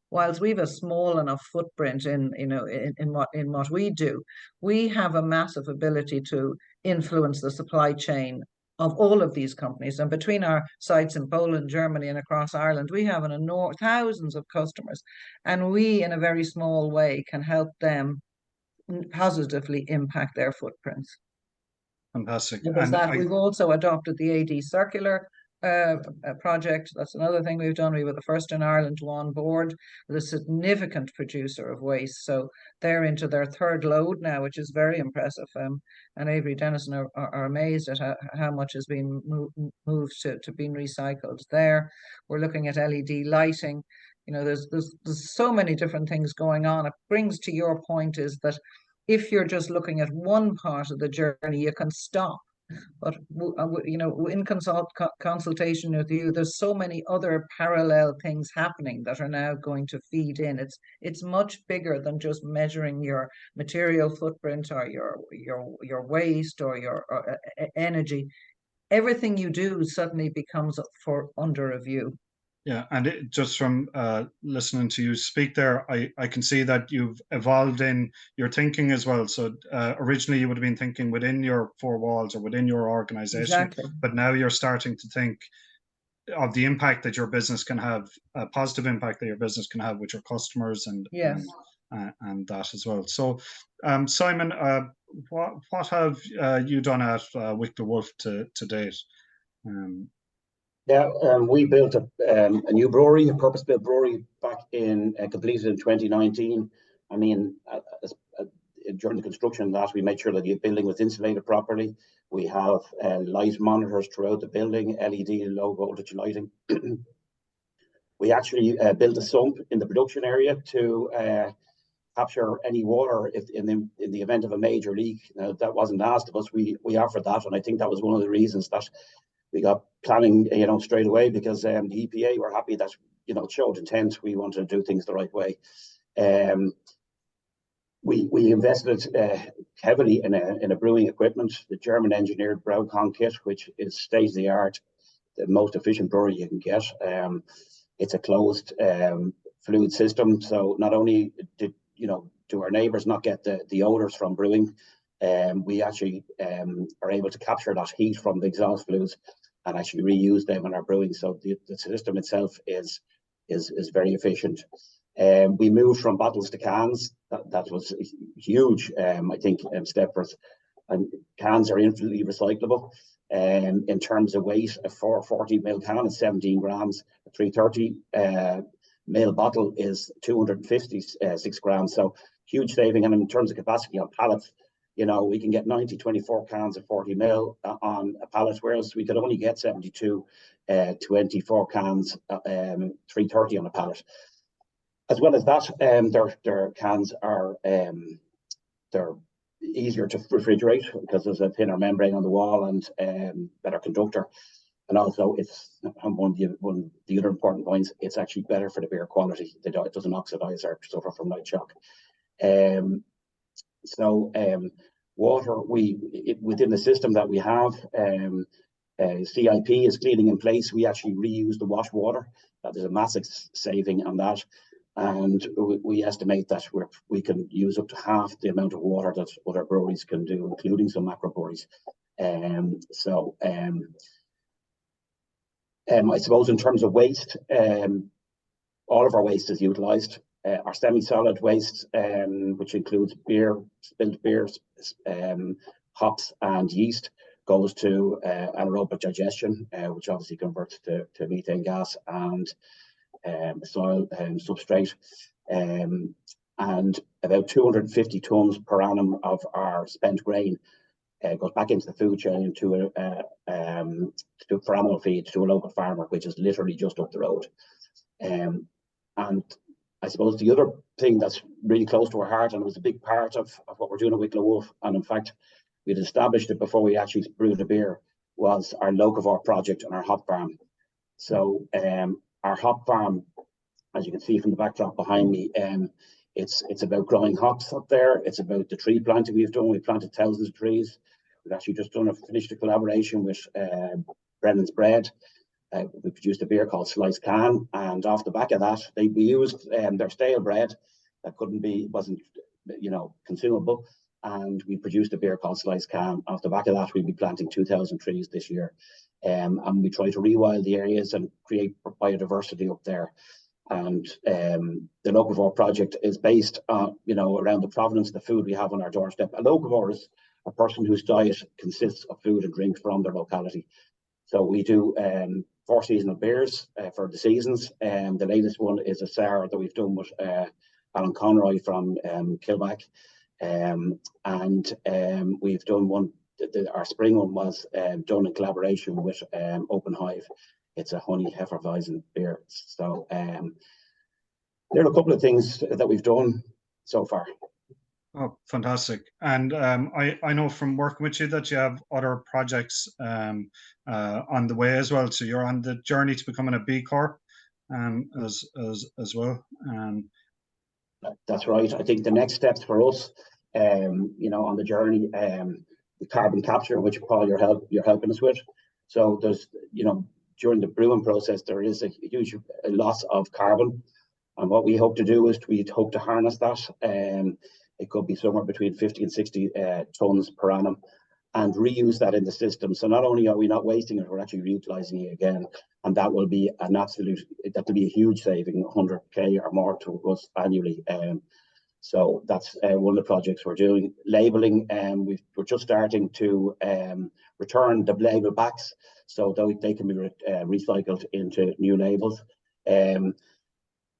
whilst we have a small enough footprint in, you know, in what we do, we have a massive ability to influence the supply chain of all of these companies. And between our sites in Poland, Germany, and across Ireland, we have thousands of customers, and we, in a very small way, can help them positively impact their footprints. Fantastic. Because we've also adopted the AD Circular project. That's another thing we've done. We were the first in Ireland to onboard with a significant producer of waste. So they're into their third load now, which is very impressive. And Avery Dennison are amazed at how much has been moved to being recycled there. We're looking at LED lighting. You know, there's so many different things going on. It brings to your point is that if you're just looking at one part of the journey, you can stop. But you know, in consultation with you, there's so many other parallel things happening that are now going to feed in. It's much bigger than just measuring your material footprint or your waste or your energy. Everything you do suddenly becomes up for under review. Yeah, and just from listening to you speak there, I can see that you've evolved in your thinking as well. So originally you would have been thinking within your four walls or within your organization, Exactly. but now you're starting to think of the impact that your business can have, a positive impact that your business can have with your customers and yes. and that as well. So Simon, what have you done at Wicklow Wolf to date? We built a new brewery, a purpose-built brewery, back completed in 2019. I mean, during the construction of that, we made sure that the building was insulated properly. We have light monitors throughout the building, LED low voltage lighting. We actually built a sump in the production area to capture any water if in the event of a major leak. That wasn't asked of us. We offered that, and I think that was one of the reasons that we got planning, you know, straight away, because the EPA were happy that, you know, it showed intent. We wanted to do things the right way. We invested heavily in a brewing equipment, the German engineered Braucon kit, which is state of the art, the most efficient brewery you can get. It's a closed fluid system, so not only do our neighbours not get the odours from brewing, we actually are able to capture that heat from the exhaust fluids and actually reuse them in our brewing. So the system itself is very efficient. We moved from bottles to cans. That was huge, I think, step for us. And cans are infinitely recyclable. In terms of weight, a 440 ml can is 17 grams. A 330 ml bottle is 256 grams. So huge saving. And in terms of capacity on pallets, you know, we can get 24 cans of 40 ml on a pallet, whereas we could only get 72 24 cans 330 on a pallet. As well as that, their cans are they're easier to refrigerate because there's a thinner membrane on the wall and better conductor. And also, it's one of the other important points. It's actually better for the beer quality. It doesn't oxidize or suffer from light shock. Water, within the system that we have, CIP is cleaning in place. We actually reuse the wash water. There's a massive saving on that. And we estimate that we can use up to half the amount of water that other breweries can do, including some macro breweries. I suppose in terms of waste, all of our waste is utilised. Our semi-solid waste, which includes beer, spilled beers, hops and yeast, goes to anaerobic digestion, which obviously converts to methane gas and soil substrate. And about 250 tonnes per annum of our spent grain goes back into the food chain for animal feed to a local farmer, which is literally just up the road. And I suppose the other thing that's really close to our heart, and it was a big part of what we're doing at Wicklow Wolf, and in fact, we'd established it before we actually brewed the beer, was our Locavore project and our hop farm. So our hop farm as you can see from the backdrop behind me, it's about growing hops up there. It's about the tree planting we've done. We've planted thousands of trees. We've actually just finished a collaboration with Brennan's Bread. We produced a beer called Slice Can, and off the back of that, we used their stale bread that wasn't consumable, and we produced a beer called Slice Can. Off the back of that, we'll be planting 2,000 trees this year, and we try to rewild the areas and create biodiversity up there. And the Locavore project is based on, around the provenance of the food we have on our doorstep. A locavore is a person whose diet consists of food and drink from their locality. So we do 4 seasonal beers for the seasons. The latest one is a sour that we've done with Alan Conroy from Kilback. And we've done one, our spring one was done in collaboration with Open Hive. It's a honey Hefeweizen beer. So there are a couple of things that we've done so far. Oh, fantastic. And I know from working with you that you have other projects on the way as well. So you're on the journey to becoming a B Corp as well. That's right. I think the next steps for us, on the journey, the carbon capture, which Paul, you're helping us with. So there's, during the brewing process, there is a huge loss of carbon. And what we hope to do is we hope to harness that. It could be somewhere between 50 and 60 tons per annum, and reuse that in the system. So not only are we not wasting it, we're actually reutilizing it again. And that will be that'll be a huge saving, 100K or more to us annually. So that's one of the projects we're doing. Labeling, we're just starting to return the label backs so that they can be recycled into new labels.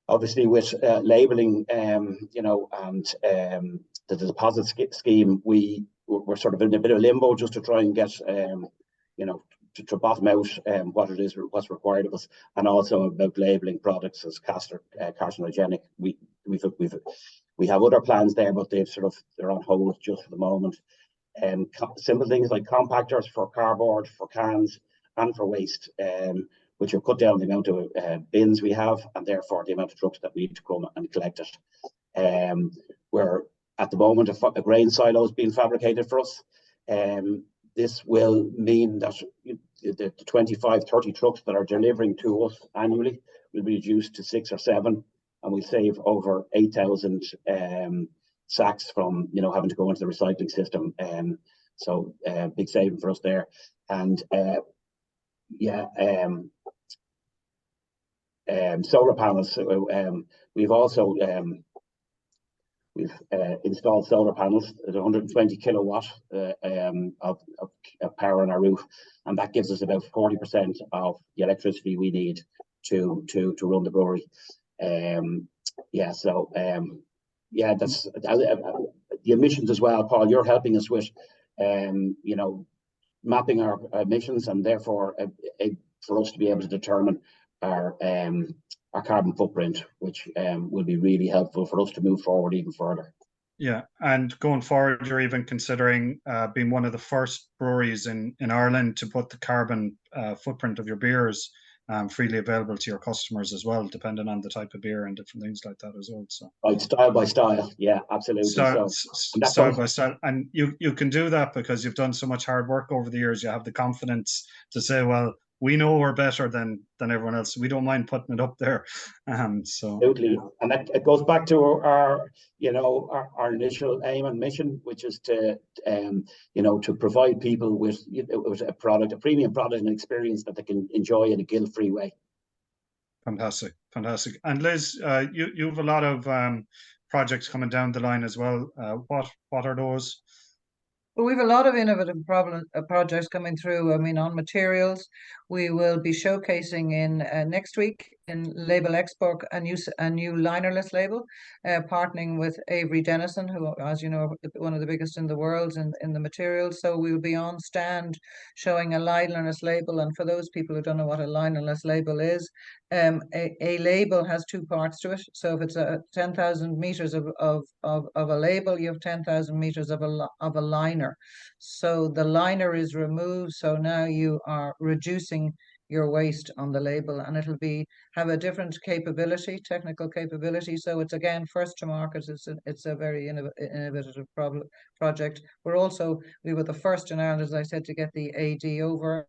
Obviously, with labeling, and the deposit scheme, we're sort of in a bit of limbo just to try and get, to bottom out what's required of us, and also about labeling products as carcinogenic. We have other plans there, but they're on hold just for the moment. Simple things like compactors for cardboard, for cans, and for waste, which will cut down the amount of bins we have, and therefore the amount of trucks that we need to come and collect it. Where at the moment a grain silo is being fabricated for us. This will mean that the 25, 30 trucks that are delivering to us annually will be reduced to 6 or 7, and we save over 8,000 sacks from having to go into the recycling system. So big saving for us there. And solar panels. We've also installed solar panels at 120 kilowatt of power on our roof, and that gives us about 40% of the electricity we need to run the brewery. That's the emissions as well. Paul, you're helping us with mapping our emissions, and therefore for us to be able to determine our carbon footprint, which will be really helpful for us to move forward even further. Yeah, and going forward, you're even considering being one of the first breweries in Ireland to put the carbon footprint of your beers freely available to your customers as well, depending on the type of beer and different things like that as well. So right, style by style, yeah, absolutely. Style by style, and you can do that because you've done so much hard work over the years. You have the confidence to say, well, we know we're better than everyone else. We don't mind putting it up there. Absolutely, and it goes back to our initial aim and mission, which is to to provide people with a premium product and experience that they can enjoy in a guilt-free way. Fantastic. And Liz, you have a lot of projects coming down the line as well. What are those? Well, we have a lot of innovative projects coming through. I mean, on materials, we will be showcasing in next week in Label Expo a new linerless label, partnering with Avery Dennison, who, as you know, one of the biggest in the world in the materials. So we will be on stand showing a linerless label. And for those people who don't know what a linerless label is, a label has 2 parts to it. So if it's 10,000 meters of a label, you have 10,000 meters of a liner. So the liner is removed. So now you are reducing your waste on the label, and it'll have a different capability, technical capability. So it's again first to market. It's a very innovative project. We were the first in Ireland, as I said, to get the AD over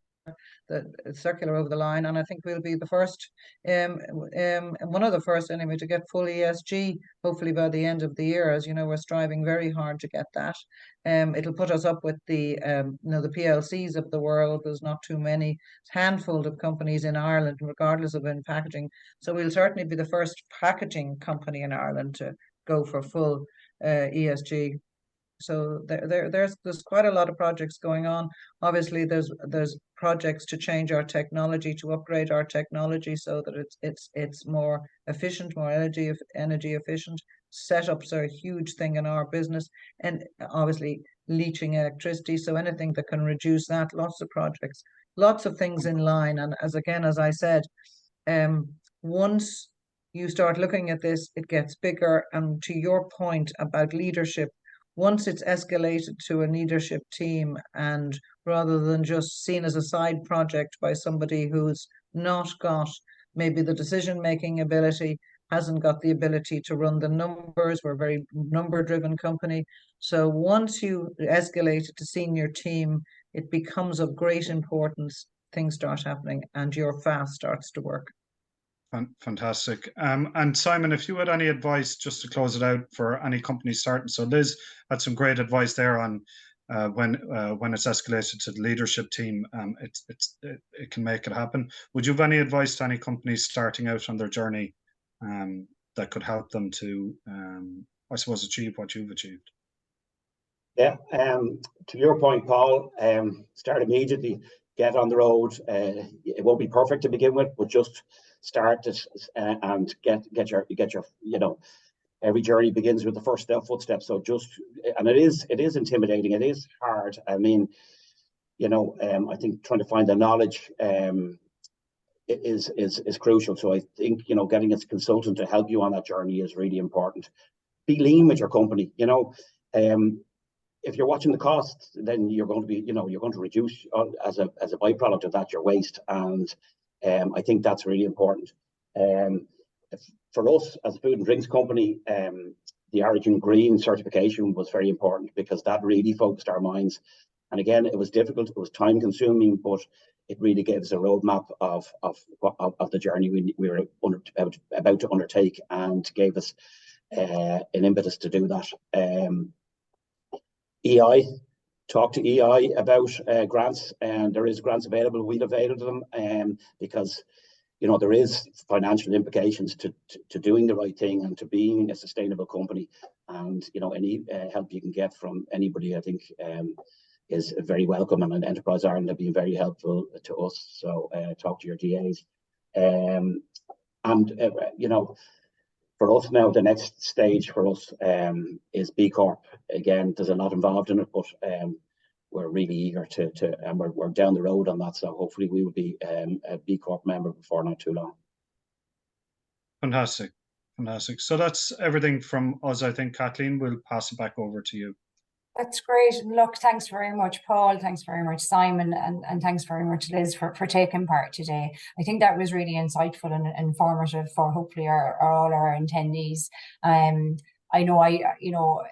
the circular over the line, and I think we'll be the first, one of the first anyway, to get full ESG, hopefully by the end of the year. As you know, we're striving very hard to get that. It'll put us up with the the PLCs of the world. There's not too many, handful of companies in Ireland, regardless of in packaging. So we'll certainly be the first packaging company in Ireland to go for full ESG. So there's quite a lot of projects going on. Obviously, there's projects to change our technology, to upgrade our technology so that it's more efficient, more energy efficient. Setups are a huge thing in our business, and obviously leaching electricity. So anything that can reduce that, lots of projects, lots of things in line. And as I said, once you start looking at this, it gets bigger. And to your point about leadership, once it's escalated to a leadership team, and rather than just seen as a side project by somebody who's not got maybe the decision-making ability, hasn't got the ability to run the numbers. We're a very number-driven company. So once you escalate it to senior team, it becomes of great importance. Things start happening and your fast starts to work. Fantastic. And Simon, if you had any advice just to close it out for any company starting. So Liz had some great advice there on when it's escalated to the leadership team, it can make it happen. Would you have any advice to any companies starting out on their journey that could help them to, I suppose, achieve what you've achieved? Yeah, to your point, Paul, start immediately, get on the road. It won't be perfect to begin with, but just start it and get your every journey begins with the first footstep. So and it is intimidating. It is hard. I mean, I think trying to find the knowledge is crucial. So I think, getting a consultant to help you on that journey is really important. Be lean with your company. If you're watching the costs, then you're going to be, you're going to reduce as a byproduct of that your waste, and I think that's really important. For us as a food and drinks company, the Origin Green certification was very important because that really focused our minds. And again, it was difficult, it was time consuming, but it really gave us a roadmap of the journey we were about to undertake, and gave us an impetus to do that. EI, talk to EI about grants, and there is grants available. We'll avail of them because there is financial implications to doing the right thing and to being a sustainable company. And any help you can get from anybody, I think, is very welcome. And Enterprise Ireland have been very helpful to us. So talk to your DAs. For us now, the next stage for us is B Corp. Again, there's a lot involved in it, but we're really eager and we're down the road on that. So hopefully we will be a B Corp member before not too long. Fantastic. So that's everything from us, I think. Kathleen, we'll pass it back over to you. That's great. And look, thanks very much, Paul. Thanks very much, Simon. And thanks very much, Liz, for taking part today. I think that was really insightful and informative for hopefully all our attendees. I know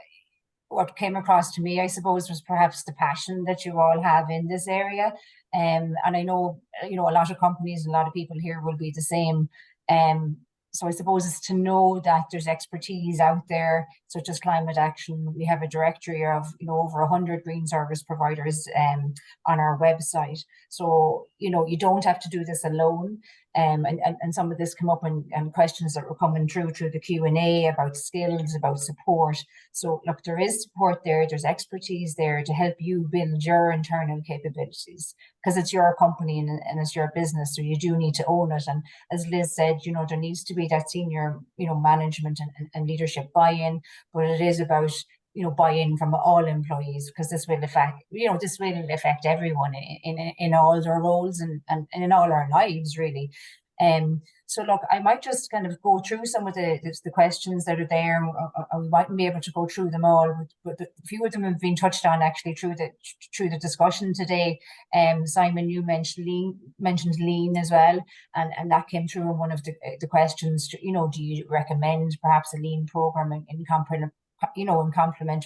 what came across to me, I suppose, was perhaps the passion that you all have in this area. And I know, a lot of companies and a lot of people here will be the same. So I suppose it's to know that there's expertise out there, such as Climate Action. We have a directory of, over 100 green service providers on our website. So, you don't have to do this alone. And some of this come up and questions that were coming through the Q&A about skills, about support. So look, there is support there, there's expertise there to help you build your internal capabilities, because it's your company and it's your business, so you do need to own it. And as Liz said, there needs to be that senior, management and leadership buy-in, but it is about buy-in from all employees, because this will affect everyone in all their roles and in all our lives, really. So look, I might just kind of go through some of the questions that are there. And we mightn't be able to go through them all, but a few of them have been touched on actually through the discussion today. Simon, you mentioned lean as well, and that came through in one of the questions. You know, do you recommend perhaps a lean program in complement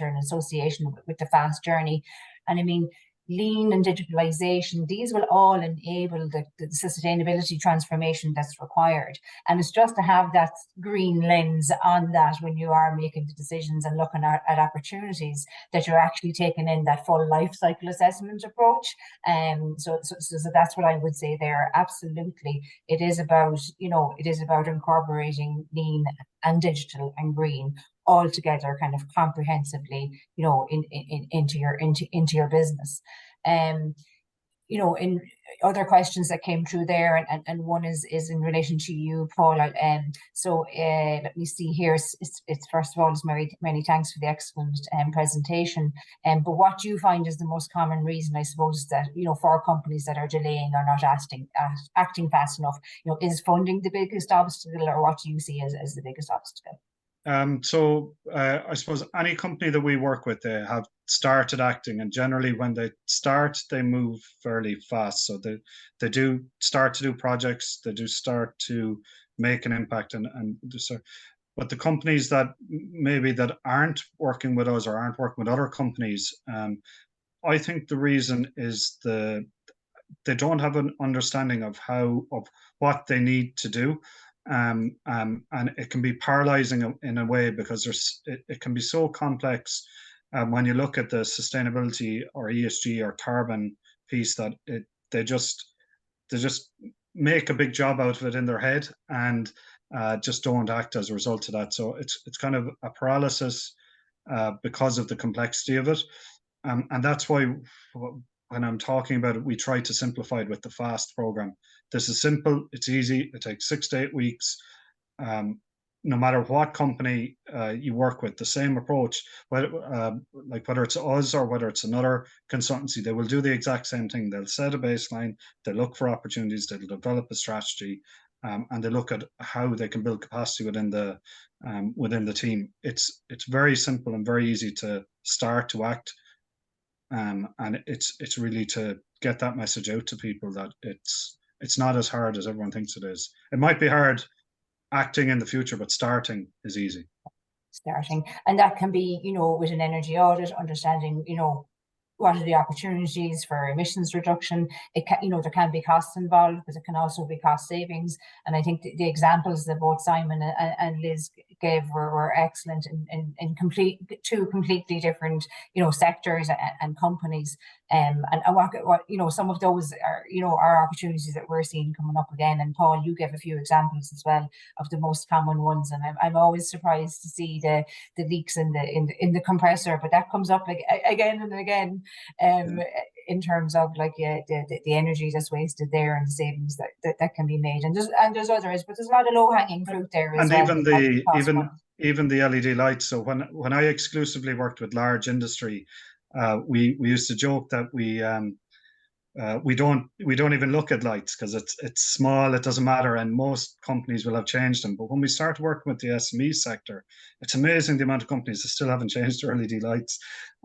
or in association with the FAST journey? And I mean, lean and digitalization, these will all enable the sustainability transformation that's required. And it's just to have that green lens on that when you are making the decisions and looking at opportunities, that you're actually taking in that full life cycle assessment approach. So that's what I would say there. Absolutely. It is about incorporating lean and digital and green all together kind of comprehensively, into your business. In other questions that came through there, and one is in relation to you, Paul. So let me see here. It's first of all, it's many thanks for the excellent presentation. But what do you find is the most common reason, I suppose, that for companies that are delaying or not acting fast enough? Is funding the biggest obstacle, or what do you see as the biggest obstacle? I suppose any company that we work with, they have started acting, and generally when they start, they move fairly fast. So they do start to do projects, they do start to make an impact, but the companies that maybe that aren't working with us or aren't working with other companies, I think the reason is they don't have an understanding of what they need to do. And it can be paralyzing in a way, because it can be so complex when you look at the sustainability or ESG or carbon piece, that they just make a big job out of it in their head, and just don't act as a result of that. So it's kind of a paralysis because of the complexity of it, and that's why when I'm talking about it, we try to simplify it with the FAST program. This is simple, it's easy, it takes 6 to 8 weeks. No matter what company you work with, the same approach, whether it's us or whether it's another consultancy, they will do the exact same thing. They'll set a baseline, they look for opportunities, they'll develop a strategy, and they look at how they can build capacity within the team. It's very simple and very easy to start to act. And it's really to get that message out to people that it's not as hard as everyone thinks it is. It might be hard acting in the future, but starting is easy. And that can be, with an energy audit, understanding, what are the opportunities for emissions reduction. It can, there can be costs involved, but it can also be cost savings. And I think the examples that both Simon and Liz gave were excellent in two completely different, sectors and companies. And what some of those are opportunities that we're seeing coming up again. And Paul, you gave a few examples as well of the most common ones. And I'm always surprised to see the leaks in the compressor, but that comes up again and again. In terms of the energy that's wasted there and the savings that can be made, and there's others, but there's a lot of low-hanging fruit there as well. And even the LED lights. So when I exclusively worked with large industry, we used to joke that we don't even look at lights because it's small, it doesn't matter, and most companies will have changed them. But when we start working with the SME sector, it's amazing the amount of companies that still haven't changed their LED lights.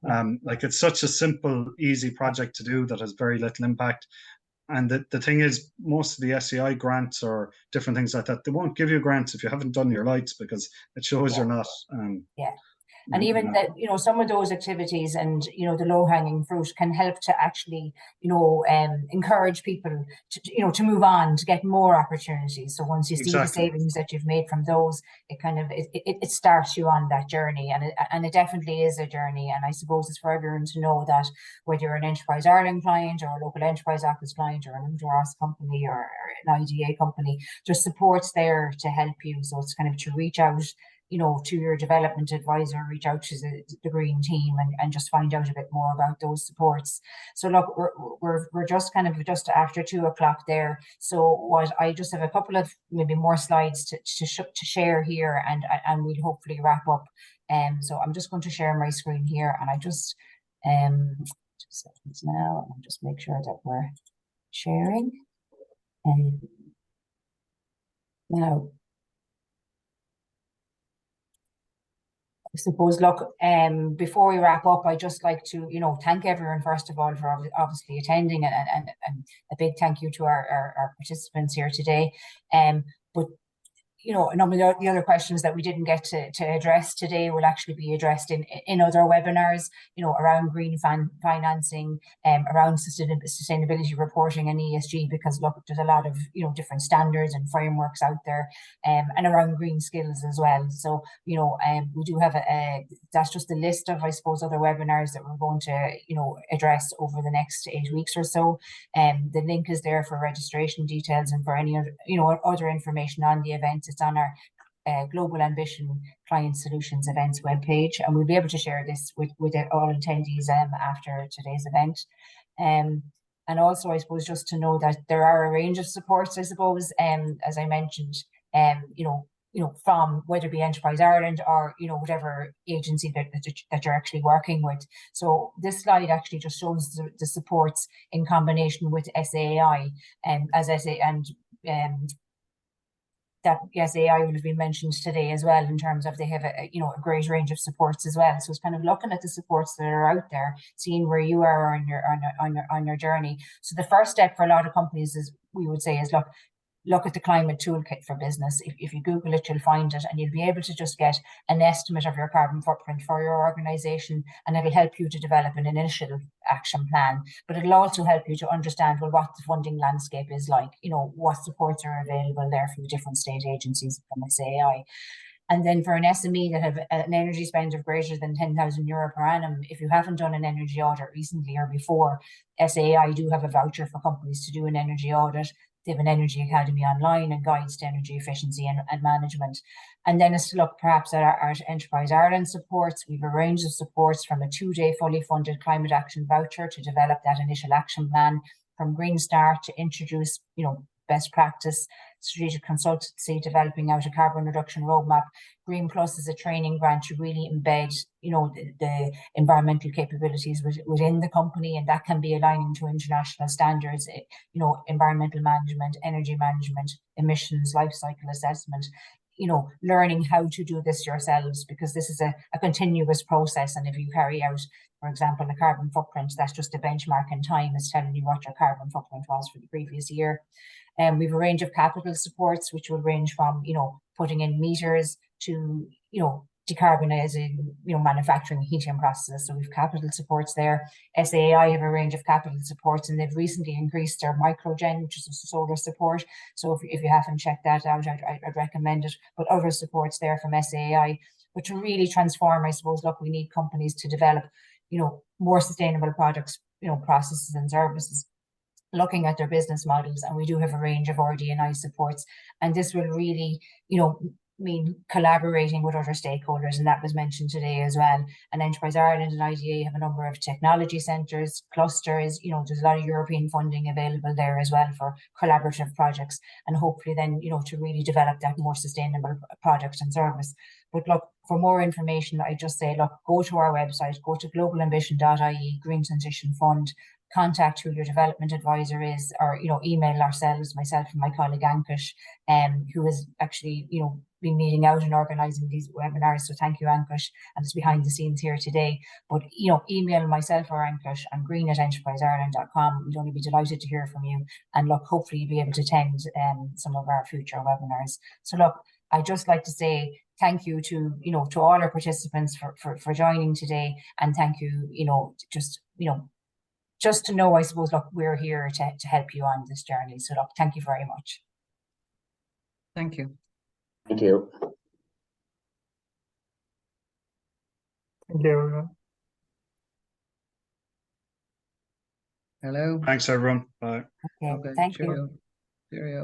It's such a simple, easy project to do that has very little impact. And the thing is, most of the SEI grants or different things like that, they won't give you grants if you haven't done your lights, because it shows you're not. And even that, some of those activities and, the low-hanging fruit can help to actually, encourage people to move on, to get more opportunities. So once you see the savings that you've made from those, it kind of, it starts you on that journey. And it definitely is a journey. And I suppose it's for everyone to know that whether you're an Enterprise Ireland client or a local enterprise office client or an Ross company or an IDA company, there's supports there to help you. So it's kind of to reach out, to your development advisor, reach out to the green team and just find out a bit more about those supports. So look, we're just kind of just after 2:00 there. So what I just have a couple of maybe more slides to share here, and we'll hopefully wrap up. So I'm just going to share my screen here, and I just seconds now, and just make sure that we're sharing. Now, I suppose, look, before we wrap up, I'd just like to, thank everyone, first of all, for obviously attending, and a big thank you to our participants here today. But a number of the other questions that we didn't get to address today will actually be addressed in other webinars, around green financing, around sustainability reporting and ESG, because look, there's a lot of, different standards and frameworks out there, and around green skills as well. So, we do have that's just a list of, I suppose, other webinars that we're going to, address over the next 8 weeks or so. The link is there for registration details and for any other, other information on the event. It's on our Global Ambition Client Solutions events webpage, and we'll be able to share this with all attendees after today's event. And also, I suppose, just to know that there are a range of supports, I suppose, as I mentioned, from whether it be Enterprise Ireland or, whatever agency that you're actually working with. So this slide actually just shows the supports in combination with SAI, as I say, and that SAI will have been mentioned today as well, in terms of they have a great range of supports as well. So it's kind of looking at the supports that are out there, seeing where you are on your journey. So the first step for a lot of companies is, we would say, is look at the climate toolkit for business. If you Google it, you'll find it, and you'll be able to just get an estimate of your carbon footprint for your organization, and it'll help you to develop an initial action plan. But it'll also help you to understand, well, what the funding landscape is like, what supports are available there from the different state agencies from SAI. And then for an SME that have an energy spend of greater than €10,000 per annum, if you haven't done an energy audit recently or before, SAI do have a voucher for companies to do an energy audit. They have an Energy Academy online and guides to energy efficiency and management. And then it's to look perhaps at our Enterprise Ireland supports. We have a range of supports, from a 2-day fully funded climate action voucher to develop that initial action plan, from Green Start to introduce, best practice, strategic consultancy, developing out a carbon reduction roadmap. Green Plus is a training grant to really embed, the environmental capabilities within the company, and that can be aligning to international standards, environmental management, energy management, emissions, life cycle assessment, learning how to do this yourselves, because this is a continuous process. And if you carry out, for example, a carbon footprint, that's just a benchmark in time. It's telling you what your carbon footprint was for the previous year. And we have a range of capital supports, which will range from, putting in meters to, decarbonising, manufacturing heating processes. So we've capital supports there. SAI have a range of capital supports, and they've recently increased their microgen, which is a solar support. So if you haven't checked that out, I'd recommend it. But other supports there from SAI, but to really transform, I suppose, look, we need companies to develop, more sustainable products, processes and services, looking at their business models. And we do have a range of RD&I supports, and this will really, mean collaborating with other stakeholders, and that was mentioned today as well. And Enterprise Ireland and IDA have a number of technology centres, clusters, there's a lot of European funding available there as well for collaborative projects, and hopefully then, to really develop that more sustainable product and service. But look, for more information, I just say, look, go to our website, go to globalambition.ie, Green Transition Fund, contact who your development advisor is, or, email ourselves, myself and my colleague Ankush, who has actually, been meeting out and organising these webinars. So thank you, Ankush, and it's behind the scenes here today. But, email myself or Ankush on green@enterpriseireland.com. We'd only be delighted to hear from you. And look, hopefully you'll be able to attend some of our future webinars. So look, I'd just like to say thank you to, to all our participants for joining today. And thank you, just to know, I suppose, look, we're here to help you on this journey. So look, thank you very much. Thank you. Thank you. Thank you, everyone. Hello. Thanks, everyone. Bye. Okay, Okay, thank you. cheerio. Cheerio.